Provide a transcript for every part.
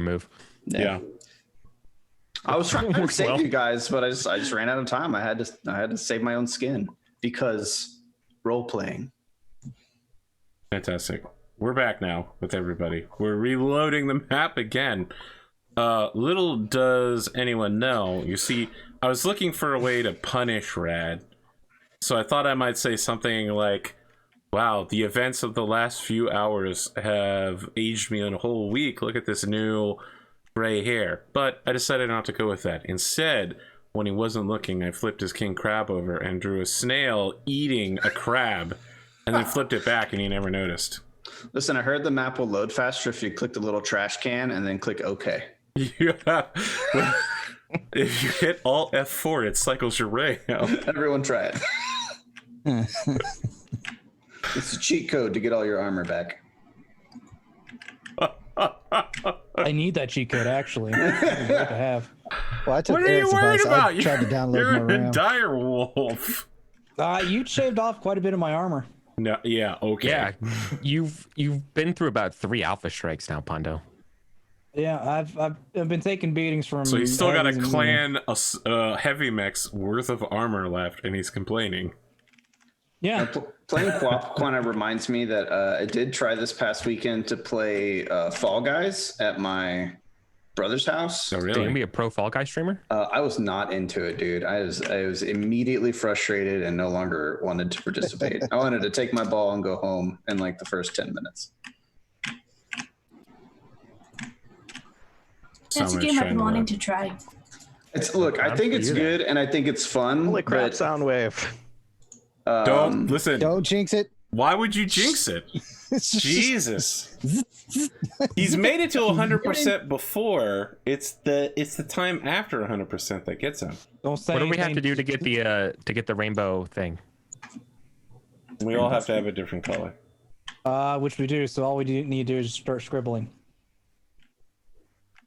move. Yeah. I was trying to save you guys, but I just ran out of time. I had to save my own skin because role playing. Fantastic. We're back now with everybody. We're reloading the map again. Little does anyone know, you see, I was looking for a way to punish Rad. So I thought I might say something like, wow, the events of the last few hours have aged me in a whole week. Look at this new gray hair. But I decided not to go with that. Instead, when he wasn't looking, I flipped his king crab over and drew a snail eating a crab and then flipped it back and he never noticed. Listen, I heard the map will load faster if you click the little trash can and then click OK. Yeah. If you hit Alt F4, it cycles your ray out. Everyone try it. It's a cheat code to get all your armor back. I need that cheat code, actually. It's great to have. Well, I took What are you Eric's worried advice. about? I tried to download You're more a RAM. dire wolf. You shaved off quite a bit of my armor. No, yeah, okay. Yeah, you've been through about 3 alpha strikes now, Pondo. Yeah, I've been taking beatings from. So he's still got a heavies and- clan heavy mechs worth of armor left, and he's complaining. Yeah. Playing co-op kind of reminds me that I did try this past weekend to play Fall Guys at my brother's house. Oh, Are you gonna really? be a pro Fall Guy streamer? I was not into it, dude. I was immediately frustrated and no longer wanted to participate. I wanted to take my ball and go home in like the first 10 minutes. That's a game I've been wanting to try. Look, I think it's good and I think it's fun. Holy crap, but, Soundwave. Don't listen. Don't jinx it. Why would you jinx it? It's just- Jesus. He's made it to 100% before. It's the time after 100% that gets him. Don't say What do we have anything. to do to get the rainbow thing? We all have to have a different color. Which we do. So all we need to do is start scribbling.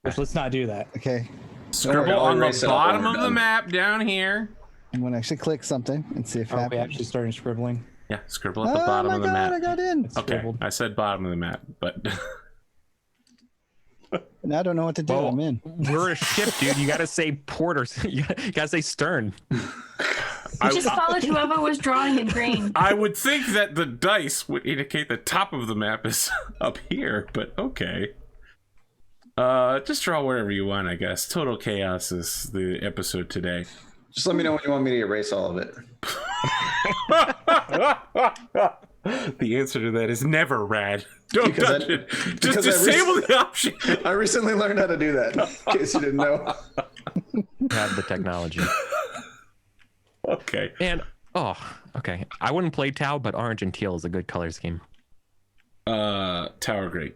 Which let's not do that. Okay, Scribble I'll on the erase it all bottom when of we're the done. map down here. I'm gonna actually click something and see if it Are we happens. actually starting scribbling? Yeah, scribble at the Oh bottom my of the god, map. I got in. It's Okay, scribbled. I said bottom of the map, but Now I don't know what to do. Well, I'm in. We're a ship, dude. You gotta say port or you gotta say stern. Just followed whoever was drawing in green. I would think that the dice would indicate the top of the map is up here, but okay. Just draw wherever you want, I guess. Total Chaos is the episode today. Just let me know when you want me to erase all of it. The answer to that is never, Rad. Don't Because touch I- it. Just because I disable the option. I recently learned how to do that, in case you didn't know. Have the technology. Okay. And okay. I wouldn't play Tau, but orange and teal is a good color scheme. Tower Great.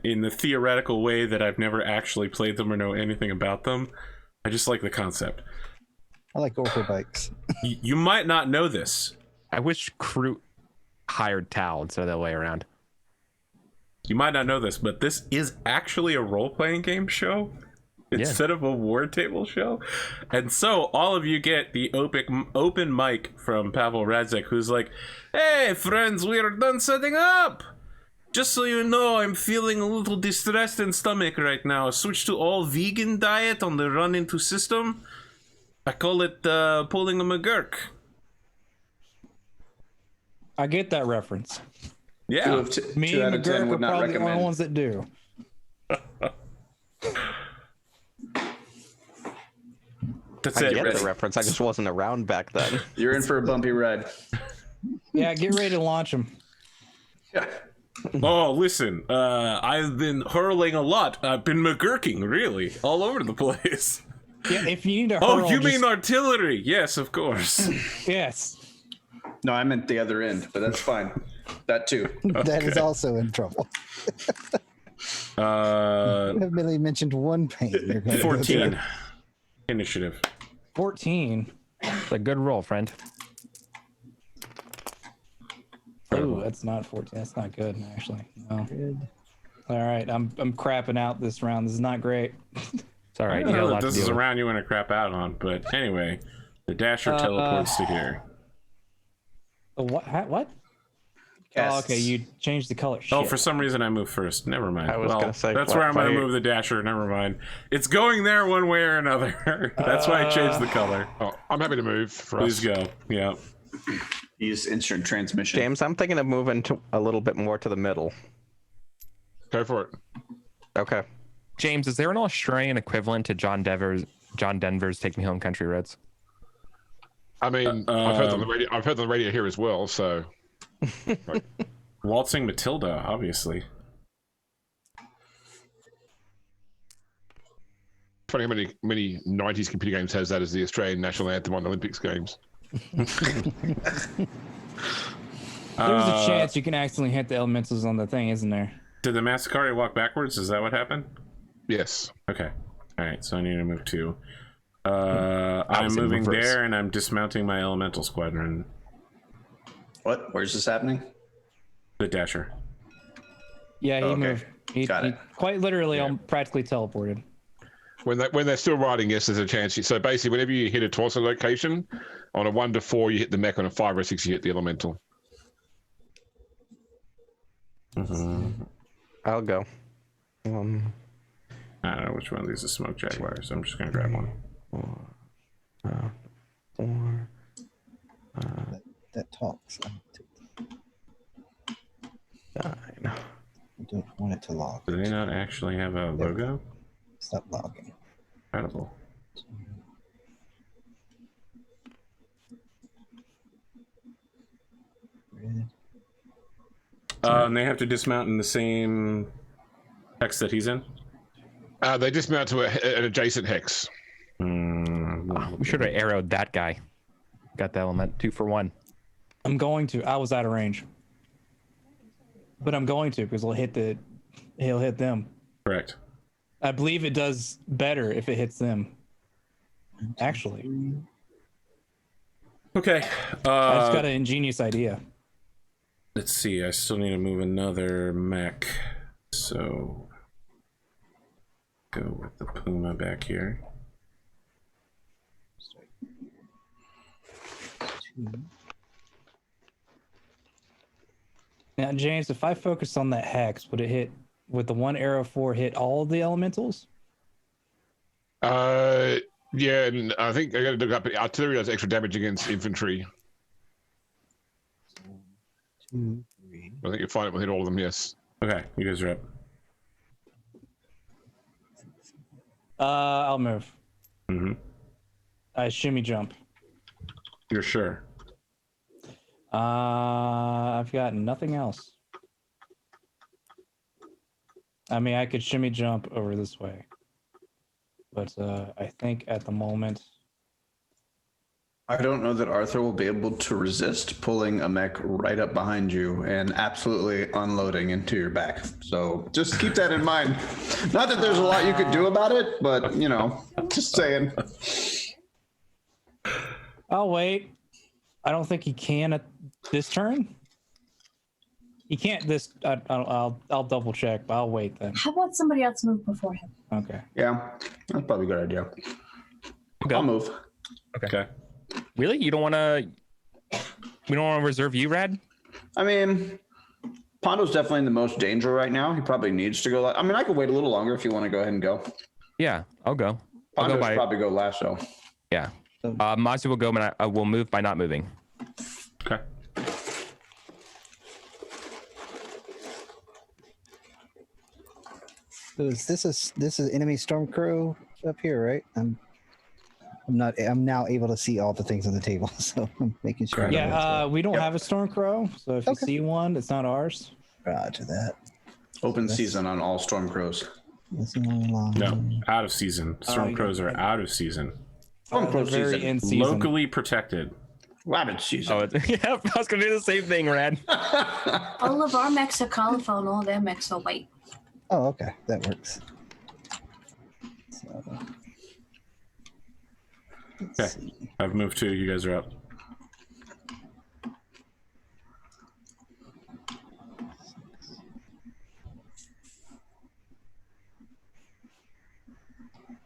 In the theoretical way that I've never actually played them or know anything about them, I just like the concept. I like Orca bikes. You might not know this. I wish Crew hired Tau instead of the other way around. You might not know this, but this is actually a role-playing game show instead of a war table show. And so all of you get the open mic from Pavel Radzek, who's like, hey, friends, we are done setting up. Just so you know, I'm feeling a little distressed in stomach right now. Switch to all vegan diet on the run into system. I call it pulling a McGurk. I get that reference. Yeah. Me Two out and of 10 McGurk are would not probably the only recommend. ones that do. That's I it. get the reference. I just wasn't around back then. You're in for a bumpy ride. Yeah, get ready to launch them. Yeah. Oh, listen, I've been hurling a lot. I've been McGurking, really, all over the place. Yeah, if you need to Oh, hurl, you mean just- artillery? Yes, of course. yes. No, I meant the other end, but that's fine. That too. That is also in trouble. You have merely mentioned one pain. You're gonna go 14. through. Initiative. 14. It's a good roll, friend. Oh, that's not 14. That's not good, actually. No. All right, I'm crapping out this round. This is not great. It's all right. I You don't got a know lot that to this deal is a with. round you want to crap out on, but anyway, the Dasher teleports to here. What? What? Oh, okay, you changed the color. Oh, Shit. for some reason I moved first. Never mind. I was gonna say that's where I'm fire. gonna move the dasher. Never mind. It's going there one way or another. That's why I changed the color. Oh, I'm happy to move for Please us. go. Yeah. Use instant transmission. James, I'm thinking of moving to a little bit more to the middle. Go for it. Okay. James, is there an Australian equivalent to John Denver's "Take Me Home, Country Roads"? I mean, I've heard on the radio. I've heard on the radio here as well. So, right. Waltzing Matilda, obviously. Funny how many 90s computer games has that as the Australian national anthem on Olympics games. There's a chance you can accidentally hit the elementals on the thing, isn't there? Did the Masakari walk backwards? Is that what happened? Yes. Okay. All right. So I need to move too. I'm moving there, and I'm dismounting my elemental squadron. What? Where's this happening? The dasher. Yeah, he moved. He quite literally practically teleported. When they're still riding, yes, there's a chance. So basically, whenever you hit a torso location, on a 1 to 4, you hit the mech. On a 5 or 6, you hit the elemental. I'll go. I don't know which one of these is Smoke Jaguar, so I'm just gonna grab one. That talks. 9. I don't want it to log. Do they not actually have a logo? Stop logging. Incredible. And they have to dismount in the same hex that he's in? They dismount to an adjacent hex. We should have arrowed that guy. Got the element 2 for 1. I'm going to. I was out of range, but I'm going to because he'll hit them. Correct. I believe it does better if it hits them. Actually, Okay. I just got an ingenious idea. Let's see. I still need to move another mech. So go with the Puma back here. Now, James, if I focus on that hex, would it hit? Would the 1 arrow 4 hit all of the elementals? Yeah, and I think I got to look up. Artillery does extra damage against infantry. 2, 3. I think you'll find it will hit all of them. Yes. Okay, you guys are up. I'll move. Mm-hmm. I shimmy jump. You're sure? I've got nothing else. I mean, I could shimmy jump over this way, but I think at the moment, I don't know that Arthur will be able to resist pulling a mech right up behind you and absolutely unloading into your back. So just keep that in mind. Not that there's a lot you could do about it, but you know, just saying. I'll wait. I don't think he can at this turn. He can't this. I'll double check, but I'll wait then. How about somebody else move before him? Okay. Yeah, that's probably a good idea. Okay. I'll move. Okay. Really? You don't want to? We don't want to reserve you, Rad? I mean, Pondo's definitely in the most danger right now. He probably needs to go. I mean, I could wait a little longer if you want to go ahead and go. Yeah, I'll go. I'll Pondo go should probably go last, though. Yeah. Mazu will go, but I will move by not moving. Okay. So this is enemy storm crow up here, right? I'm now able to see all the things on the table, so I'm making sure. I know what's Yeah, we don't have a storm crow, so if you Okay. see one, it's not ours. going on. Roger that. Open season on all storm crows. Listen along. No, out of season. Storm yeah. crows are out of season. Storm crow They're very season. in season. Locally protected. Rabbit season. Oh, yeah, I was gonna do the same thing, Rad. All of our mechs are colorful and all their mechs are white. Oh, okay, that works. So, let's Okay. see. I've moved too. You guys are up.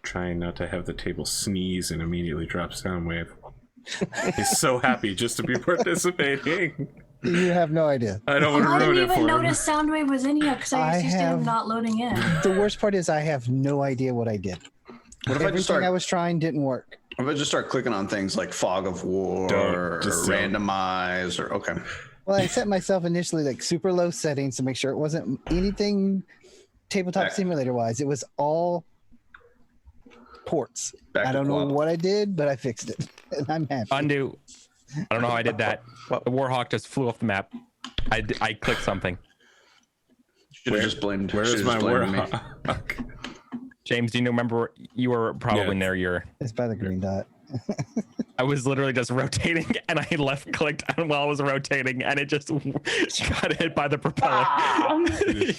Trying not to have the table sneeze and immediately drop sound wave. He's so happy just to be participating. You have no idea. I don't want to I ruin didn't it for even him. notice Soundwave was in here because I I was used to him have- not loading in. The worst part is I have no idea what I did. What if I Everything just start? I was trying didn't work. If I just start clicking on things like fog of war or Just don't. randomize or okay. Well, I set myself initially like super low settings to make sure it wasn't anything tabletop simulator wise. It was all ports. Back I to don't know quad. what I did, but I fixed it. And I'm happy. Undo. I don't know how I did that. The Warhawk just flew off the map. I clicked something. Should have just blamed. Where is should've my just blamed me. Warhawk? James, do you remember you were probably Yeah. near your? It's by the green dot. I was literally just rotating and I left clicked while I was rotating and it just got hit by the propeller.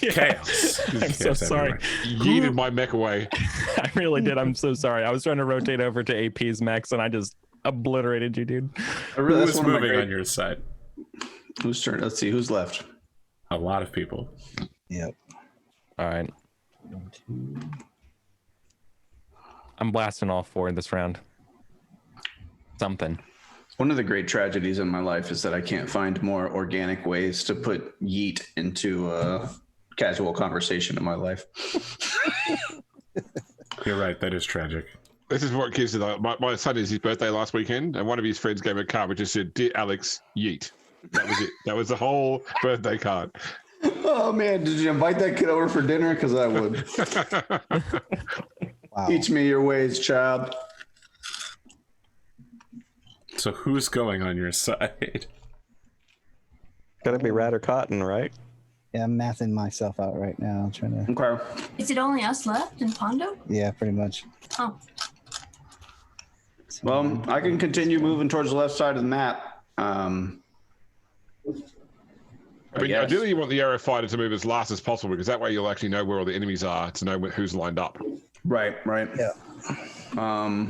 Yeah. Chaos. I'm so Chaos sorry. everywhere. Yeeted my mech away. I really did. I'm so sorry. I was trying to rotate over to AP's Max and I just obliterated you, dude. Who was moving on your side? Whose turn? Let's see who's left. A lot of people. Yep. All right. I'm blasting all 4 in this round. Something. One of the great tragedies in my life is that I can't find more organic ways to put yeet into a casual conversation in my life. You're right. That is tragic. This is what kids do. My son is his birthday last weekend, and one of his friends gave him a card which just said, "Dear Alex, yeet." That was it. That was the whole birthday card. Oh man, did you invite that kid over for dinner? Because I would. Wow. Teach me your ways, child. So who's going on your side? Gotta be Rad or Cotton, right? Yeah, I'm mathing myself out right now. I'm trying to. Okay. Is it only us left in Pondo? Yeah, pretty much. Oh, Well, I can continue moving towards the left side of the map. I mean, guess. ideally, you want the aero fighter to move as last as possible because that way you'll actually know where all the enemies are to know who's lined up. Right. Yeah. I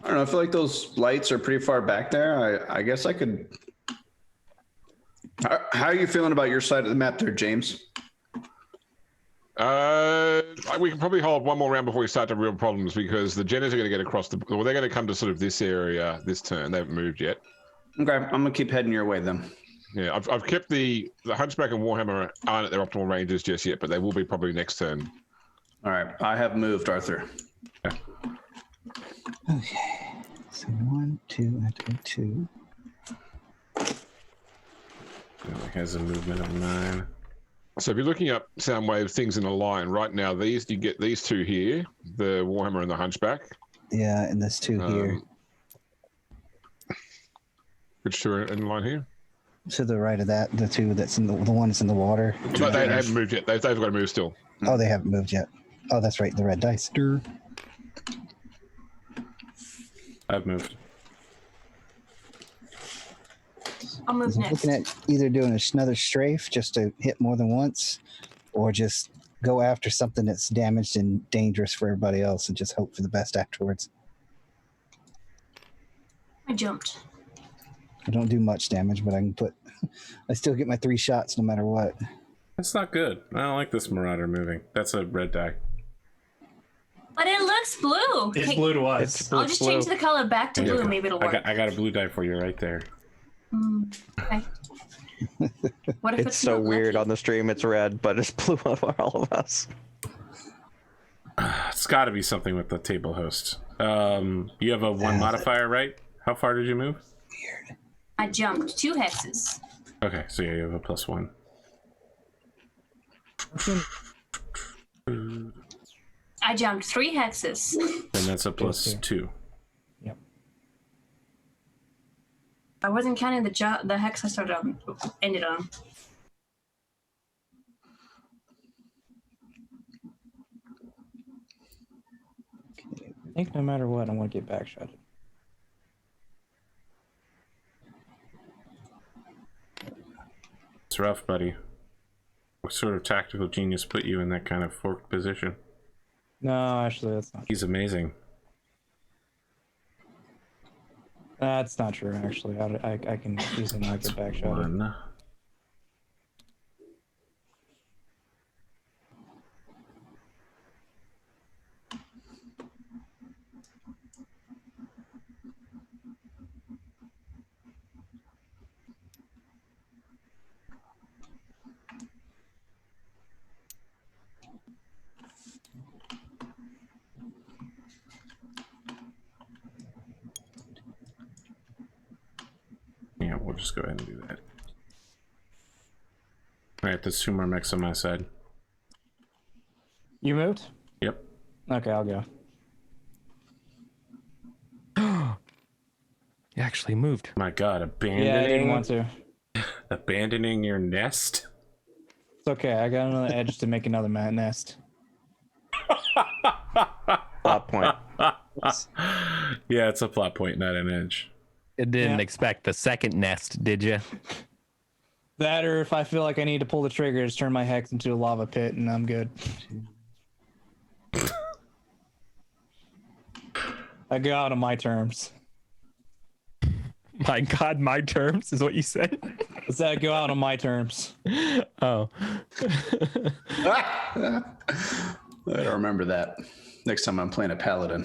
don't know. I feel like those lights are pretty far back there. I guess I could. How are you feeling about your side of the map there, James? We can probably hold one more round before we start the real problems because the Jenners are going to get across the. Well, they're going to come to sort of this area this turn. They haven't moved yet. Okay, I'm gonna keep heading your way then. Yeah, I've kept the Hunchback and Warhammer aren't at their optimal ranges just yet, but they will be probably next turn. All right, I have moved, Arthur. Okay. So 1, 2, I have to go 2. It has a movement of 9. So if you're looking up Soundwave things in a line right now, you get these 2 here, the Warhammer and the Hunchback. Yeah, and this 2 here. Which 2 are in line here? To the right of that, the 2 that's in the one that's in the water. No, they haven't moved yet. They've got to move still. Oh, they haven't moved yet. Oh, that's right, the red dice. I've moved. I'll move I'm next. looking at either doing another strafe just to hit more than once, or just go after something that's damaged and dangerous for everybody else and just hope for the best afterwards. I jumped. I don't do much damage, but I can put. I still get my 3 shots no matter what. That's not good. I don't like this Marauder moving. That's a red die. But it looks blue. It's Hey, blue to us. I'll just change the color back to blue. Maybe it'll work. I got a blue die for you right there. Okay. What if It's so not weird lucky? on the stream. It's red, but it's blue for all of us. It's got to be something with the table host. You have a 1 modifier, right? How far did you move? Weird. I jumped 2 hexes. Okay, so yeah, you have a +1. I jumped 3 hexes. And that's a +2. Yep. I wasn't counting the hex I started on, ended on. I think no matter what, I'm going to get backshotted. It's rough, buddy. What sort of tactical genius put you in that kind of forked position? No, actually, that's not. He's amazing. That's not true. Actually, I can easily not get backshotted. 1. Yeah, we'll just go ahead and do that. Alright, there's 2 more mechs on my side. You moved? Yep. Okay, I'll go. You actually moved. My god, abandoning Yeah, I didn't want to. abandoning your nest? It's okay. I got another edge to make another nest. Plot point. Yeah, it's a plot point, not an edge. It didn't Yeah. expect the second nest, did you? That, or if I feel like I need to pull the trigger, just turn my hex into a lava pit, and I'm good. I go out on my terms. My God, my terms is what you said. I said I go out on my terms. Oh, I don't remember that. Next time I'm playing a paladin.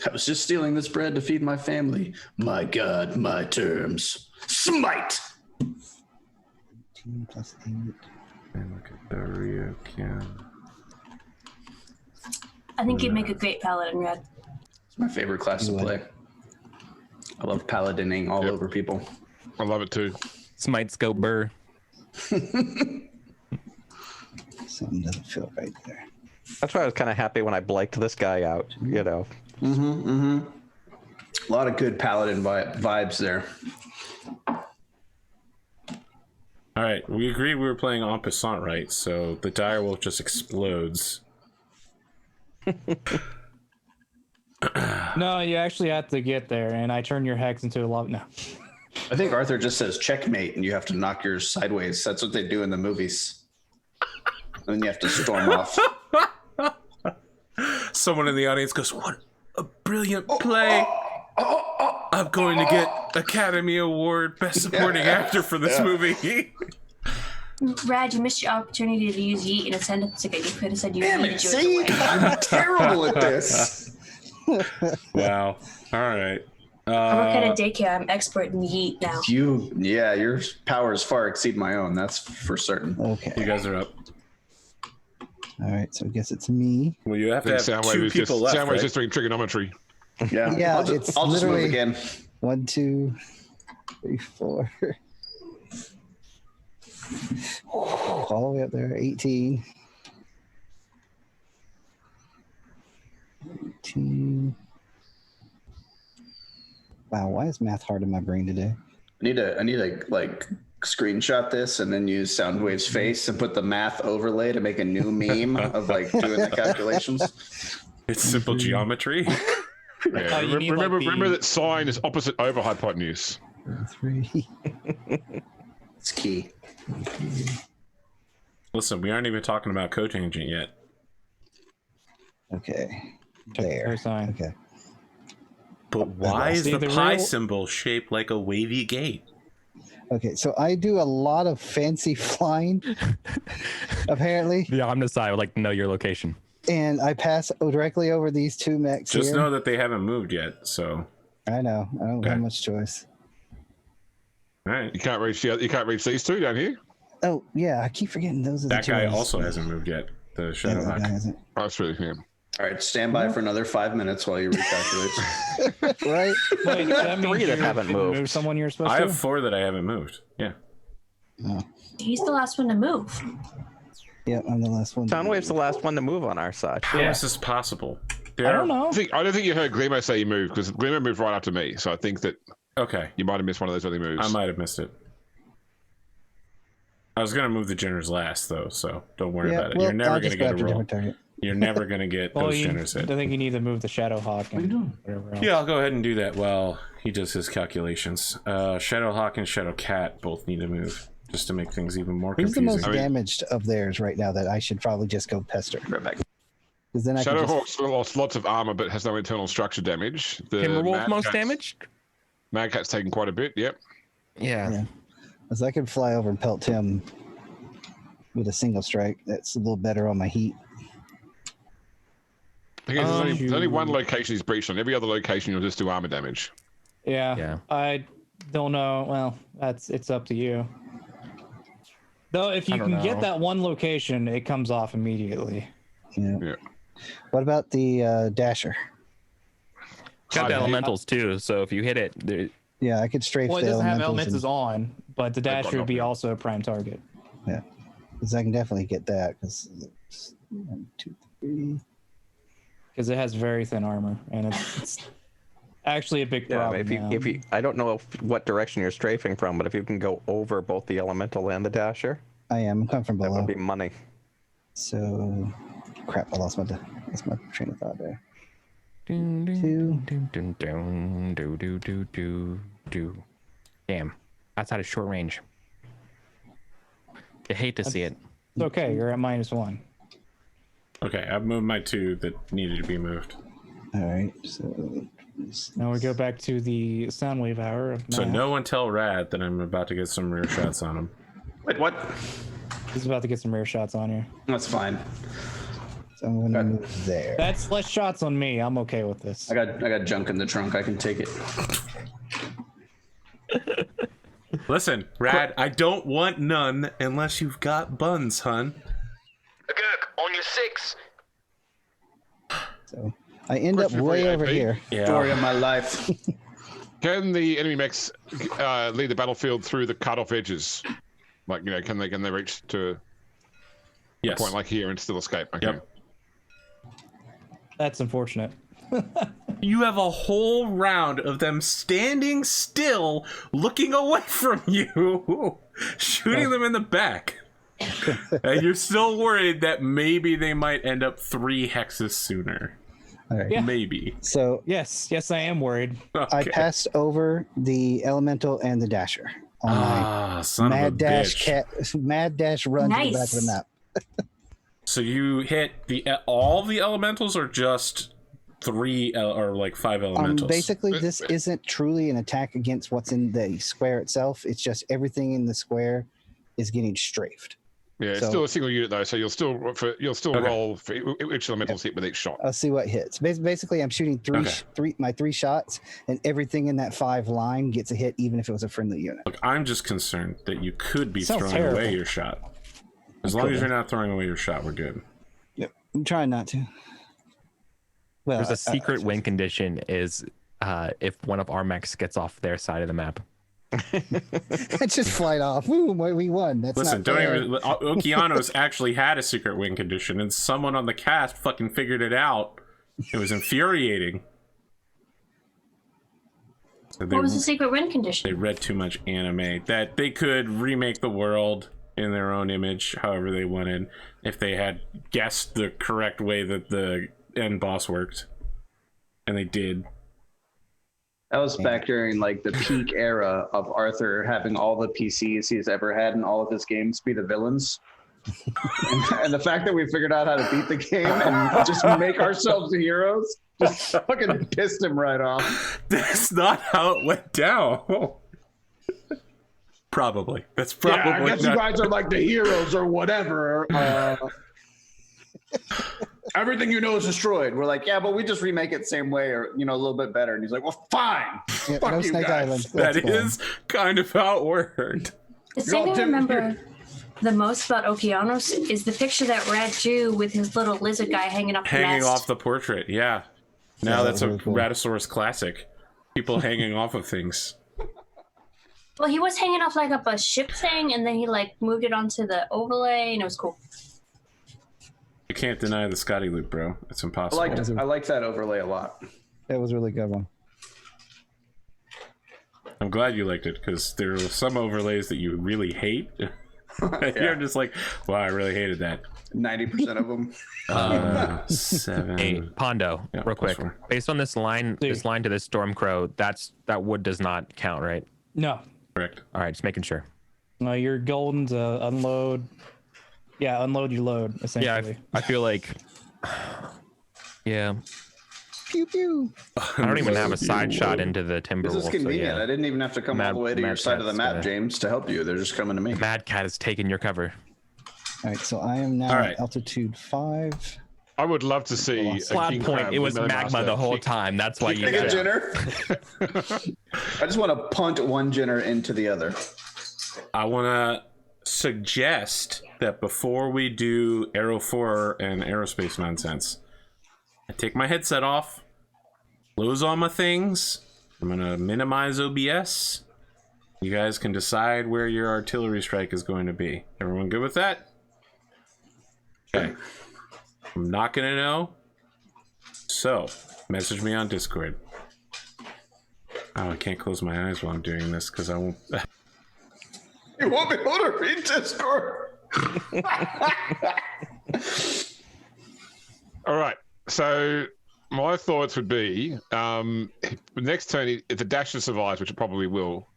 I was just stealing this bread to feed my family. My God, my terms. Smite! 18 plus 8. And look at the Ryukin. I think you'd make a great paladin, Red. It's my favorite class to play. I love paladining all over people. I love it too. Smite Scope Burr. Something doesn't feel right there. That's why I was kind of happy when I blaked this guy out, you know. A lot of good paladin vibes there. Alright, we agreed we were playing en passant, right? So the direwolf just explodes. No, you actually have to get there, and I turn your hex into a lava. No. I think Arthur just says checkmate and you have to knock yours sideways. That's what they do in the movies. And then you have to storm off. Someone in the audience goes, "What a brilliant play! I'm going to get Academy Award Best Supporting Actor for this movie." Rad, you missed your opportunity to use yeet in a sentence again. You could have said you Damn needed it, you see? away. I'm terrible at this. Wow. All right. I work at a daycare. I'm expert in yeet now. Your powers far exceed my own. That's for certain. Okay. You guys are up. All right, so I guess it's me. Well, you have I to think have Soundwave 2 is people just, left, Soundwave's right? just doing trigonometry. Yeah, Yeah, I'll it's just move literally- again. 1, 2, 3, 4. All the way up there. 18. 18. Wow, why is math hard in my brain today? I need to like screenshot this and then use Soundwave's face and put the math overlay to make a new meme of like doing the calculations. It's simple geometry. Yeah. you need, remember, like, the- remember that sine is opposite over hypotenuse. 3. It's key. Listen, we aren't even talking about cotangent yet. Okay. Check There. your sign. Okay. But why is See, the the pi real- symbol shaped like a wavy gate? Okay, so I do a lot of fancy flying, apparently, The Omnisci would like to know your location. and I pass directly over these 2 mechs Just here. know that they haven't moved yet, so... I know. I don't Okay. have much choice. Alright. You can't reach these 2 down here. Oh, yeah, I keep forgetting those are the That 2 guy ones. also hasn't moved yet. The Yeah, Shadow that guy Hawk. hasn't. Oh, that's really him. All right, stand by for another 5 minutes while you recalculate. Right? Wait, that means 3 that you haven't didn't moved. Move someone you're supposed I to? have 4 that I haven't moved. Yeah. He's the last one to move. Yep, I'm the last one. Soundwave's the last one to move on our side. How is this possible? I don't know. I don't think you heard Glimmer say he moved because Glimmer moved right after me. So I think that Okay. you might have missed one of those early moves. I might have missed it. I was gonna move the Jenners last though, so don't worry Yeah, about it. well, You're never I'll gonna just get go a after a roll. different target. You're never gonna get Well, those I Jenners hit. think you need to move the Shadow Hawk. What are you doing? Whatever else. Yeah, I'll go ahead and do that while he does his calculations. Shadow Hawk and Shadow Cat both need to move just to make things even more Who's the confusing. most damaged of theirs right now that I should probably just go pester? Because then I can just... Shadowhawk's lost lots of armor but has no internal structure damage. The Timberwolf Mad most Cat's- damaged? Mad Cat's taken quite a bit, yep. Yeah. As I can fly over and pelt him with a single strike. That's a little better on my heat. I guess there's only one location he's breached on. Every other location you'll just do armor damage. Yeah. Yeah. I don't know. Well, it's up to you. Though, if you I don't can get know. that one location, it comes off immediately. Yeah. Yeah. What about the Dasher? Got the elementals too, so if you hit it, Yeah, I could strafe Well, it the doesn't have elementals. elementals on, but the got Dasher would be nothing. also a prime target. Yeah, because I can definitely get that. Because 1, 2, 3. Because it has very thin armor, and it's actually a big Yeah, problem. if you, I don't know what direction you're strafing from, but if you can go over both the elemental and the dasher, I am. I'm coming from that below. would be money. So, crap! I lost my train of thought there. Dun, dun, 2. dun, dun, dun, do, do, do, do, do. Damn, outside of short range. You hate to see it. It's okay. You're at -1. Okay, I've moved my 2 that needed to be moved. All right. So, Now we go back to the sound wave hour of So math. no one tell Rad that I'm about to get some rear shots on him. Wait, what? He's about to get some rear shots on you. That's fine. so I'm going to move there. That's less shots on me. I'm okay with this. I got junk in the trunk. I can take it. Listen, Rad, I don't want none unless you've got buns, hun. Gurk, on your 6. So I end up Question for way you, over AP. here. Story of my life. Can the enemy mechs lead the battlefield through the cut-off edges? Like, can they reach to a Yes. point like here and still escape? Okay. Yep. That's unfortunate. You have a whole round of them standing still, looking away from you, shooting them in the back. And you're still worried that maybe they might end up 3 hexes sooner. All right. Yeah. Maybe. So Yes, I am worried. I Okay. passed over the elemental and the dasher on my Son of a mad dash bitch. mad dash run to the back of Nice. the map. So you hit all the elementals, or just 3 or like 5 elementals? Basically, this isn't truly an attack against what's in the square itself. It's just everything in the square is getting strafed. Yeah, it's So- still a single unit though, so you'll still Okay. roll for each elemental's hit with each shot. I'll see what hits. Basically, I'm shooting my 3 shots, and everything in that 5 line gets a hit, even if it was a friendly unit. Look, I'm just concerned that you could be Sounds throwing terrible. away your shot. As long as you're not throwing away your shot, we're good. Yep, I'm trying not to. Well, There's a secret win condition is if one of our mechs gets off their side of the map. I just flight off. Boom, we won. That's Listen, not don't fair. even. Okeanos actually had a secret win condition, and someone on the cast fucking figured it out. It was infuriating. So What was the secret win condition? They read too much anime. That they could remake the world in their own image, however they wanted, if they had guessed the correct way that the end boss worked, and they did. That was back during like the peak era of Arthur having all the PCs he's ever had in all of his games be the villains. And the fact that we figured out how to beat the game and just make ourselves the heroes just fucking pissed him right off. That's not how it went down. Probably. That's probably Yeah, I guess not. you guys are like the heroes or whatever. Everything you know is destroyed. We're like, yeah, but we just remake it the same way or, a little bit better. And he's like, well, fine. Yeah, Fuck no you Snake guys. Island. That That's fine. is kind of how it worked. The You're all thing I different. remember the most about Okeanos is the picture that Rad drew with his little lizard guy hanging off the Hanging mast. off the portrait, yeah. Now Yeah, that's a really cool. Raddosaurus classic. People hanging off of things. Well, he was hanging off like up a ship thing, and then he like moved it onto the overlay, and it was cool. You can't deny the Scotty loop, bro. It's I impossible. like that overlay a lot. That was a really good one. I'm glad you liked it, because there are some overlays that you really hate. You're just like, wow, I really hated that. 90% of them. 7. Hey, Pondo, Yeah, real plus quick. 4. Based on this line to this Stormcrow, that wood does not count, right? No, Correct. All right, just making sure. you're golden to unload. Yeah, unload your load, Yeah, essentially. I feel like. Yeah, Pew pew. I don't even have a side shot into the timber This is wolf. So convenient. I yeah, didn't even have to come all the way to your Mad side of the Cat's map, gonna- James, to help you. They're just coming to me. Mad Cat is taking your cover. All right, so I am now All right. at altitude 5. I would love to see a Plot king point. crab It was with magma Master the whole kick- time. That's why you. Take a did it. Jinner. I just want to punt one Jinner into the other. I want to suggest that before we do Aero 4 and aerospace nonsense, I take my headset off, close all my things. I'm gonna minimize OBS. You guys can decide where your artillery strike is going to be. Everyone good with that? Okay. I'm not gonna know. So, message me on Discord. Oh, I can't close my eyes while I'm doing this because I won't. You won't be able to read Discord. All right. So my thoughts would be, the next turn, if the Dasher survives, which it probably will,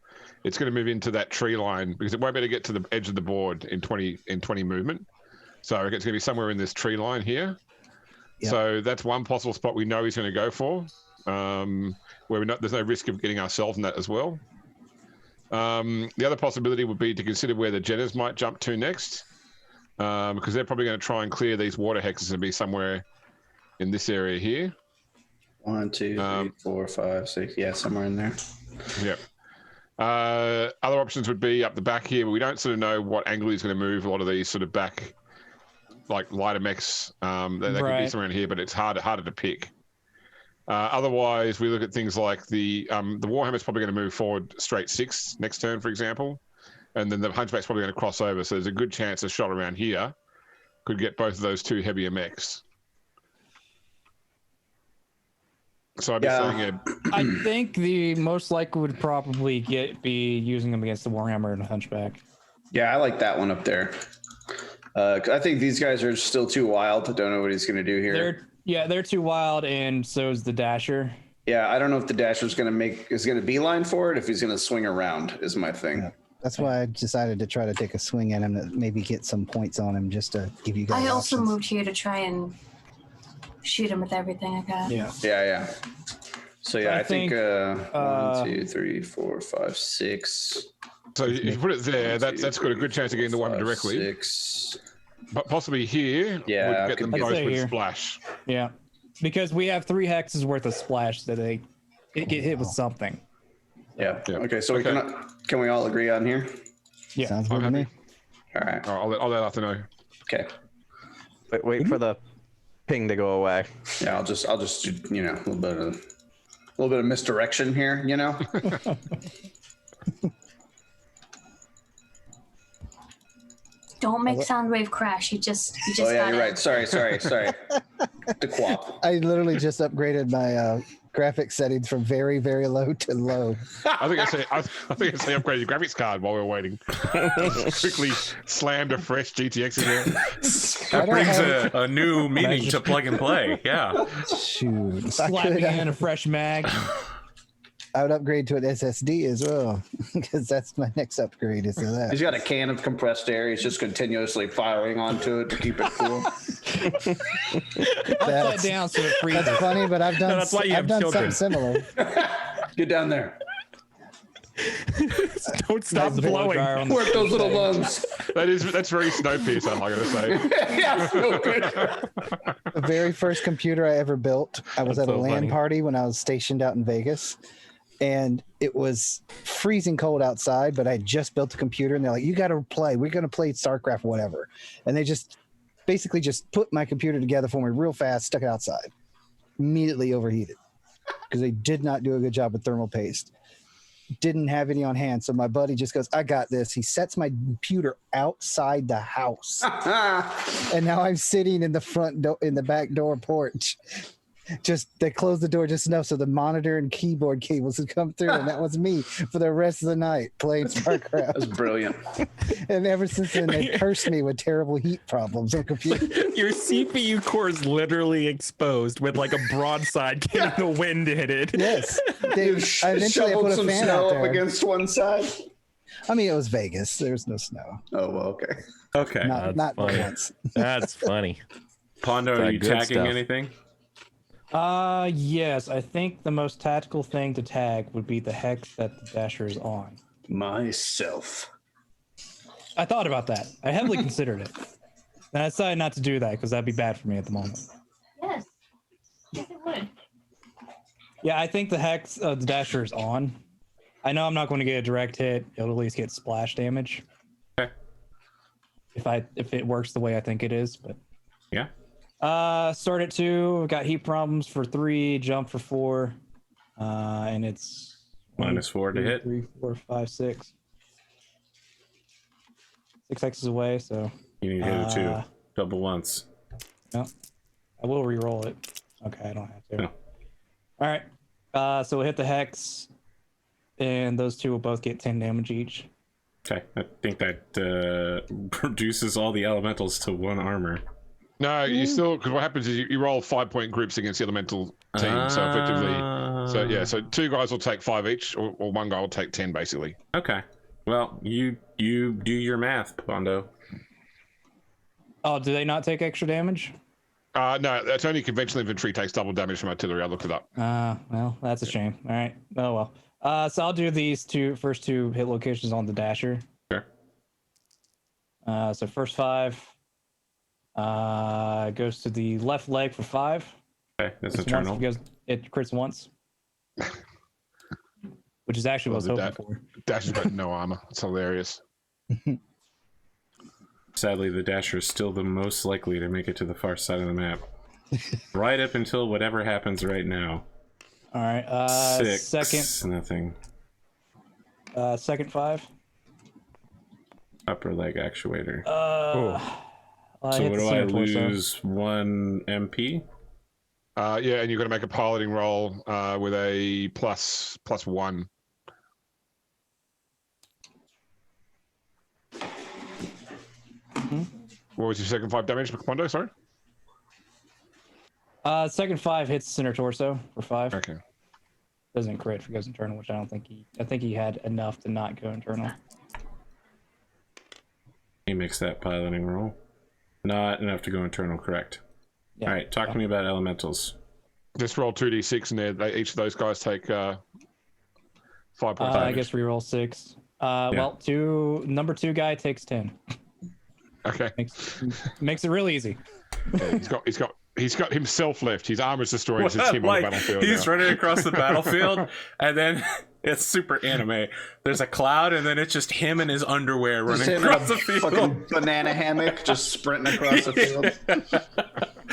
it's going to move into that tree line because it won't be able to get to the edge of the board in 20 movement. So I reckon it's going to be somewhere in this tree line here. Yep. So that's one possible spot we know he's going to go for, where there's no risk of getting ourselves in that as well. The other possibility would be to consider where the Jenners might jump to next, because they're probably going to try and clear these water hexes and be somewhere in this area here. 1, 2, 3, 4, 5, 6. Yeah, somewhere in there. Yep. Other options would be up the back here, but we don't sort of know what angle he's going to move a lot of these sort of back, like lighter mechs. They could be somewhere in here, but it's harder to pick. Otherwise, we look at things like the Warhammer's probably going to move forward straight 6 next turn, for example, and then the Hunchback's probably going to cross over. So there's a good chance a shot around here could get both of those 2 heavier mechs. So I'd be saying, yeah. I think the most likely would probably be using them against the Warhammer and the Hunchback. Yeah, I like that one up there. I think these guys are still too wild. I don't know what he's going to do here. They're too wild, and so is the Dasher. Yeah, I don't know if the Dasher's going to beeline for it. If he's going to swing around, is my thing. Yeah. That's why I decided to try to take a swing at him to maybe get some points on him, just to give you guys. I also options. moved here to try and shoot him with everything I got. Yeah. So yeah, I think 1, 2, 3, 4, 5, 6. So if you put it there, that's got a good chance of getting the one directly. 6. But possibly here would get them both with splash. Yeah, because we have 3 hexes worth of splash that they get hit with something. Yeah. Okay. So can we all agree on here? Yeah. Sounds good to me. All right. I'll let Arthur know. Okay. Wait for the ping to go away. Yeah, I'll just do, a little bit of misdirection here, Don't make Soundwave crash. He just Oh yeah, got you're it. right. Sorry. The quap. I literally just upgraded my graphics settings from very, very low to low. I think I say upgrade your graphics card while we were waiting. Quickly slammed a fresh GTX in there. That brings a new meaning to plug and play. Yeah. Shoot. Slapping in a fresh mag. I would upgrade to an SSD as well, because that's my next upgrade is to that. He's got a can of compressed air. He's just continuously firing onto it to keep it cool. Upside down so it freezes. That's funny, but I've done something similar. Get down there. Don't stop blowing. Work those little lungs. That's very Snowpiercer, I'm going to say. Yeah, so good. The very first computer I ever built, I was at a LAN funny. party when I was stationed out in Vegas. And it was freezing cold outside, but I just built a computer, and they're like, "You got to play. We're going to play StarCraft, whatever." And they just basically just put my computer together for me real fast, stuck it outside, immediately overheated because they did not do a good job with thermal paste. Didn't have any on hand, so my buddy just goes, "I got this." He sets my computer outside the house, and now I'm sitting in the in the back door porch. They closed the door just enough so the monitor and keyboard cables would come through, and that was me for the rest of the night playing StarCraft. That's brilliant. And ever since then, they cursed me with terrible heat problems on computer. Your CPU core is literally exposed with like a broadside getting the wind hit it. Yes, eventually I Shoveled put a some fan snow out up there. against one side. I mean, it was Vegas. There was no snow. Oh well, okay. Okay. Not funny. once. That's funny. Pondo, are you Good tagging stuff. anything? Yes. I think the most tactical thing to tag would be the hex that the Dasher is on. Myself. I thought about that. I heavily considered it. And I decided not to do that because that'd be bad for me at the moment. Yes. Yes, it would. Yeah, I think the hex the Dasher is on. I know I'm not going to get a direct hit. It'll at least get splash damage. Okay. If it works the way I think it is, but Yeah. Start at 2. Got heat problems for 3. Jump for 4. And it's -4 to hit. 3, 4, 5, 6. 6 X's away, so. You need to hit a 2. Double once. No. I will re-roll it. Okay, I don't have to. No. All right. So we'll hit the hex, and those 2 will both get 10 damage each. Okay, I think that reduces all the elementals to 1 armor. No, you still, because what happens is you roll 5-point groups against the elemental team. So effectively, so 2 guys will take 5 each, or 1 guy will take 10, basically. Okay. Well, you do your math, Pondo. Oh, do they not take extra damage? No, that's only conventional infantry takes double damage from artillery. I looked it up. Well, that's a shame. All right. Oh well. So I'll do these first two hit locations on the Dasher. Sure. So first 5 goes to the left leg for 5. Okay, that's eternal. It crits once. Which is actually what I was hoping for. Dasher's got no armor. It's hilarious. Sadly, the Dasher is still the most likely to make it to the far side of the map. Right up until whatever happens right now. All right. 6. Second. Nothing. Second 5. Upper leg actuator. So what do I lose? 1 MP? Yeah, and you've got to make a piloting roll with a +1. What was your second 5 damage, Pondo? Sorry. Second 5 hits center torso for 5. Okay. Doesn't crit if it goes internal, which I think he had enough to not go internal. He makes that piloting roll. Not enough to go internal, correct. Yeah. All right, talk to me about elementals. Just roll 2d6 and each of those guys take 5 points. I guess reroll 6. Well, number 2 guy takes 10. Okay. Makes it real easy. Okay, he's got himself left. His armor's destroyed. It's just him on the battlefield. He's running across the battlefield, and then it's super anime. There's a cloud, and then it's just him in his underwear running across the field. Fucking banana hammock, just sprinting across the field.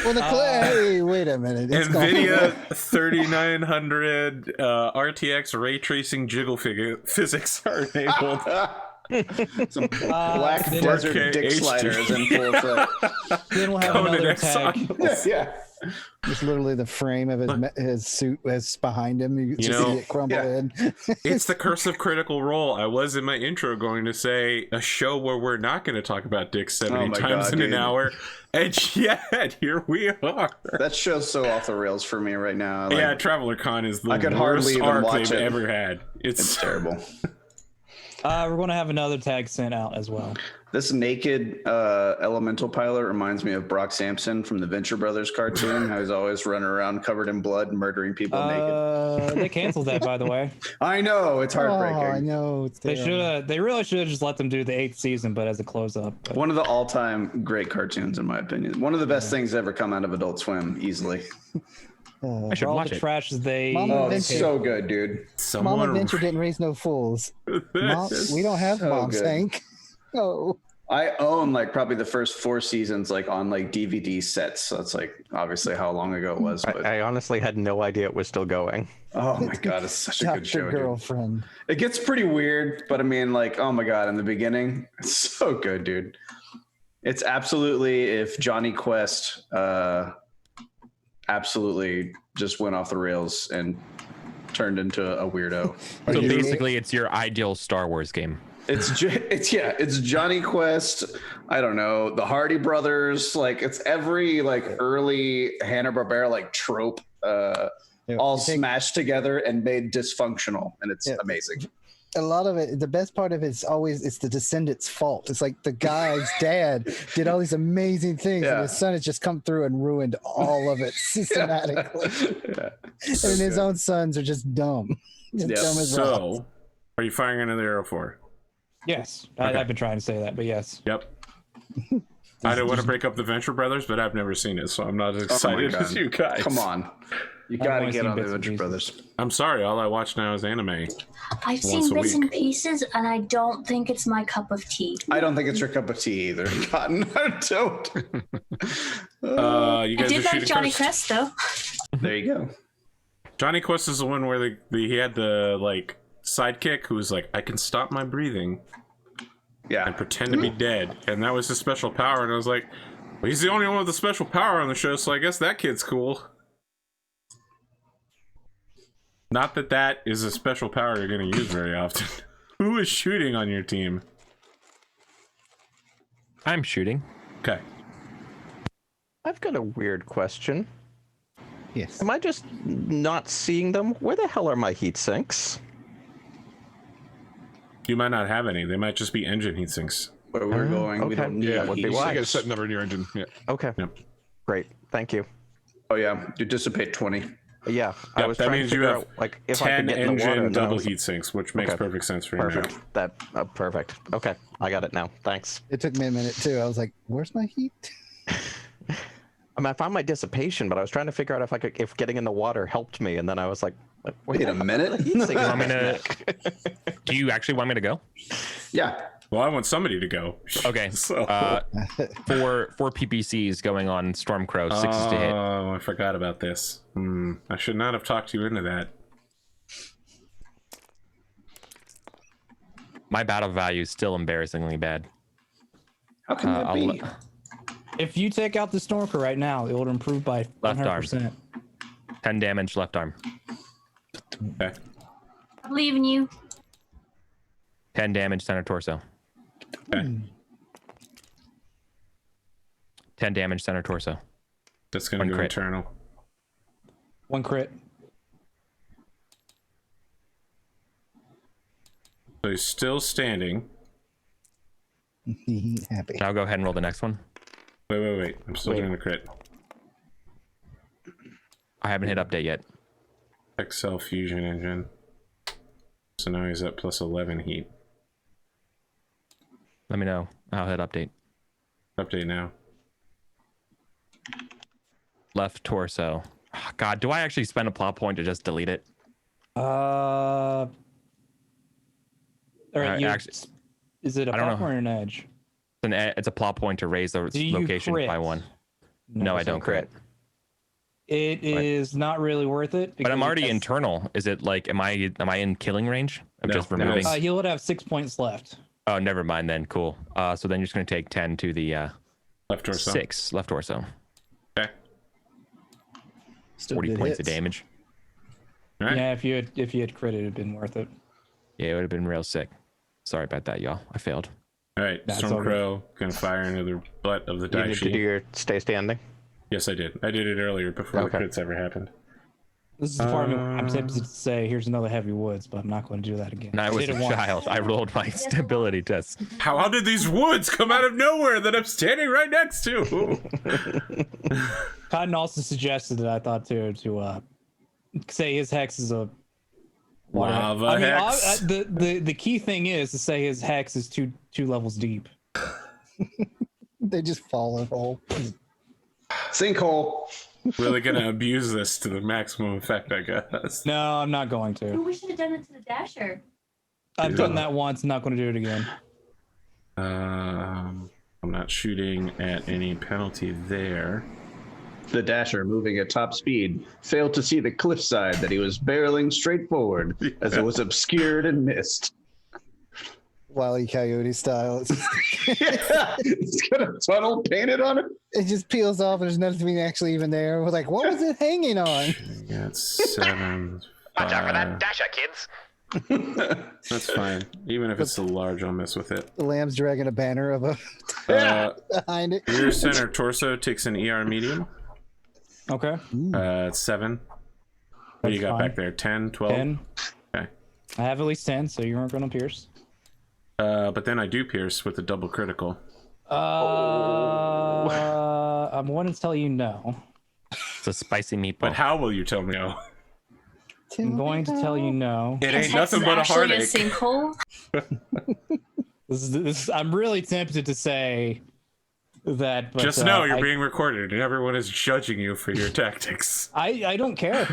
Well, hey, wait a minute. It's NVIDIA 3900 RTX ray tracing jiggle physics are enabled. Some black desert dick sliders in full effect. Then we'll have another tag. Yeah. Just literally the frame of his suit is behind him. You just see it crumble in. It's the curse of Critical Role. I was in my intro going to say a show where we're not going to talk about dicks 70 times in an hour. And yet, here we are. That show's so off the rails for me right now. Yeah, Traveler Con is the worst hardly even arc watch they've it. ever had. It's terrible. We're going to have another tag sent out as well. This naked elemental pilot reminds me of Brock Sampson from the Venture Brothers cartoon. How he's always running around covered in blood and murdering people naked. They canceled that, by the way. I know, it's heartbreaking. Oh, I know. They really should have just let them do the 8th season, but as a close-up. One of the all-time great cartoons, in my opinion. One of the best things ever come out of Adult Swim, easily. I should watch the trash they. It's so good, dude. Mom Adventure didn't raise no fools. Mom, we don't have moms, Hank. No. I own probably the first 4 seasons on DVD sets. So that's obviously how long ago it was. But I honestly had no idea it was still going. Oh my god, it's such a good show. Girlfriend. Dude. It gets pretty weird, but I mean, oh my god, in the beginning, it's so good, dude. It's absolutely if Johnny Quest absolutely just went off the rails and turned into a weirdo. So basically, it's your ideal Star Wars game. It's Johnny Quest. I don't know, the Hardy Brothers. It's every early Hanna-Barbera trope, all smashed together and made dysfunctional, and it's amazing. A lot of it, the best part of it's the descendants' fault. It's the guy's dad did all these amazing things, and his son has just come through and ruined all of it systematically. And his own sons are just dumb. Dumb as rocks. Are you firing another arrow for? Yes, Okay. I've been trying to say that, but yes. Yep. I don't want to break up the Venture Brothers, but I've never seen it, so I'm not as excited as you guys. Come on. You gotta get on the Venture Brothers. I'm sorry, all I watch now is anime. I've seen bits and pieces, and I don't think it's my cup of tea. I don't think it's your cup of tea either, Cotton. I don't. You I guys did are like shooting Johnny first. Quest though. There you go. Johnny Quest is the one where he had the like sidekick who was like, I can stop my breathing Yeah. and pretend to be dead, and that was his special power. And I was like, well, he's the only one with a special power on the show, so I guess that kid's cool. Not that that is a special power you're going to use very often. Who is shooting on your team? I'm shooting. Okay. I've got a weird question. Yes. Am I just not seeing them? Where the hell are my heat sinks? You might not have any. They might just be engine heat sinks. Where we're going, we okay. don't need Yeah, would be you still get a wise. certain number in your engine. Yeah. Okay. Yep. Great. Thank you. Oh yeah, you dissipate 20. Yeah, I Yep, was that trying means to you figure have out, like, if I 10 could get in the engine water. and then I double was- heat sinks, which makes Okay. perfect sense for you Perfect. now. That perfect. Okay, I got it now. Thanks. It took me a minute too. I was like, "Where's my heat?" I mean, I found my dissipation, but I was trying to figure out if getting in the water helped me, and then I was like, Wait a minute. Want me to- Do you actually want me to go? Yeah. Well, I want somebody to go. Okay. So. Four PPCs going on Stormcrow, 6 to hit. Oh, I forgot about this. I should not have talked you into that. My battle value is still embarrassingly bad. How can that be? If you take out the Snorker right now, it will improve by Left arm. 100%. 10 damage left arm. Okay. I believe in you. 10 damage center torso. Okay. 10 damage center torso. That's going to One go crit. internal. 1 crit. So he's still standing. Happy. Now go ahead and roll the next one. Wait. I'm still Wait. doing the crit. I haven't hit update yet. Excel fusion engine. So now he's at plus 11 heat. Let me know. I'll hit update. Update now. Left torso. Oh, God, do I actually spend a plot point to just delete it? All right, you, actually- is it a I don't know. platform or an edge? It's a plot point to raise the Do you location crit? by 1. No, I it's a don't crit. It is not really worth it. But I'm because already it has- internal. Is it like, am I in killing range? I'm No, just no, removing. it's- He would have 6 points left. Oh, never mind then. Cool. So then you're just going to take 10 to the Left torso. 6 left torso. Okay. Still 40 good points of hits. damage. All right. Yeah, if you had critted, it'd been worth it. Yeah, it would have been real sick. Sorry about that, y'all. I failed. All right. That's all Stormcrow gonna fire into the butt of the You need to do Daishi. your stay standing. Yes, I did. I did it earlier before Okay. the crits ever happened. This is the part of me I'm tempted to say, here's another heavy woods, but I'm not going to do that again. And I was did a it once. child. I rolled my stability test. How did these woods come out of nowhere that I'm standing right next to? Cotton also suggested that I thought to say his hex is a water Lava I mean, hex. the key thing is to say his hex is two levels deep. They just fall in a hole. Sinkhole. Really gonna abuse this to the maximum effect, I guess. No, I'm not going to. We should have done it to the Dasher. I've done that once. Not going to do it again. I'm not shooting at any penalty there. The Dasher, moving at top speed, failed to see the cliffside that he was barreling straight forward as it was obscured and missed. Wile E. Coyote style. Yeah, it's got a tunnel painted on it. It just peels off and there's nothing actually even there. We're like, what was it hanging on? Got 7. Watch out for 5. that Dasher, kids. That's fine. Even if it's a large, I'll mess with it. The lamb's dragging a banner of a behind it. Rear center torso takes an ER medium. Okay. It's 7. What do you That's got fine. back there? 10, 12? 10. Okay. I have at least 10, so you weren't going to pierce. But then I do pierce with a double critical. I'm going to tell you no. It's a spicy meatball. But how will you tell me no? I'm going to tell you no. It His ain't hex nothing is but a actually heartache. sinkhole. This is, I'm really tempted to say that, but Just know you're I, being recorded and everyone is judging you for your tactics. I don't care.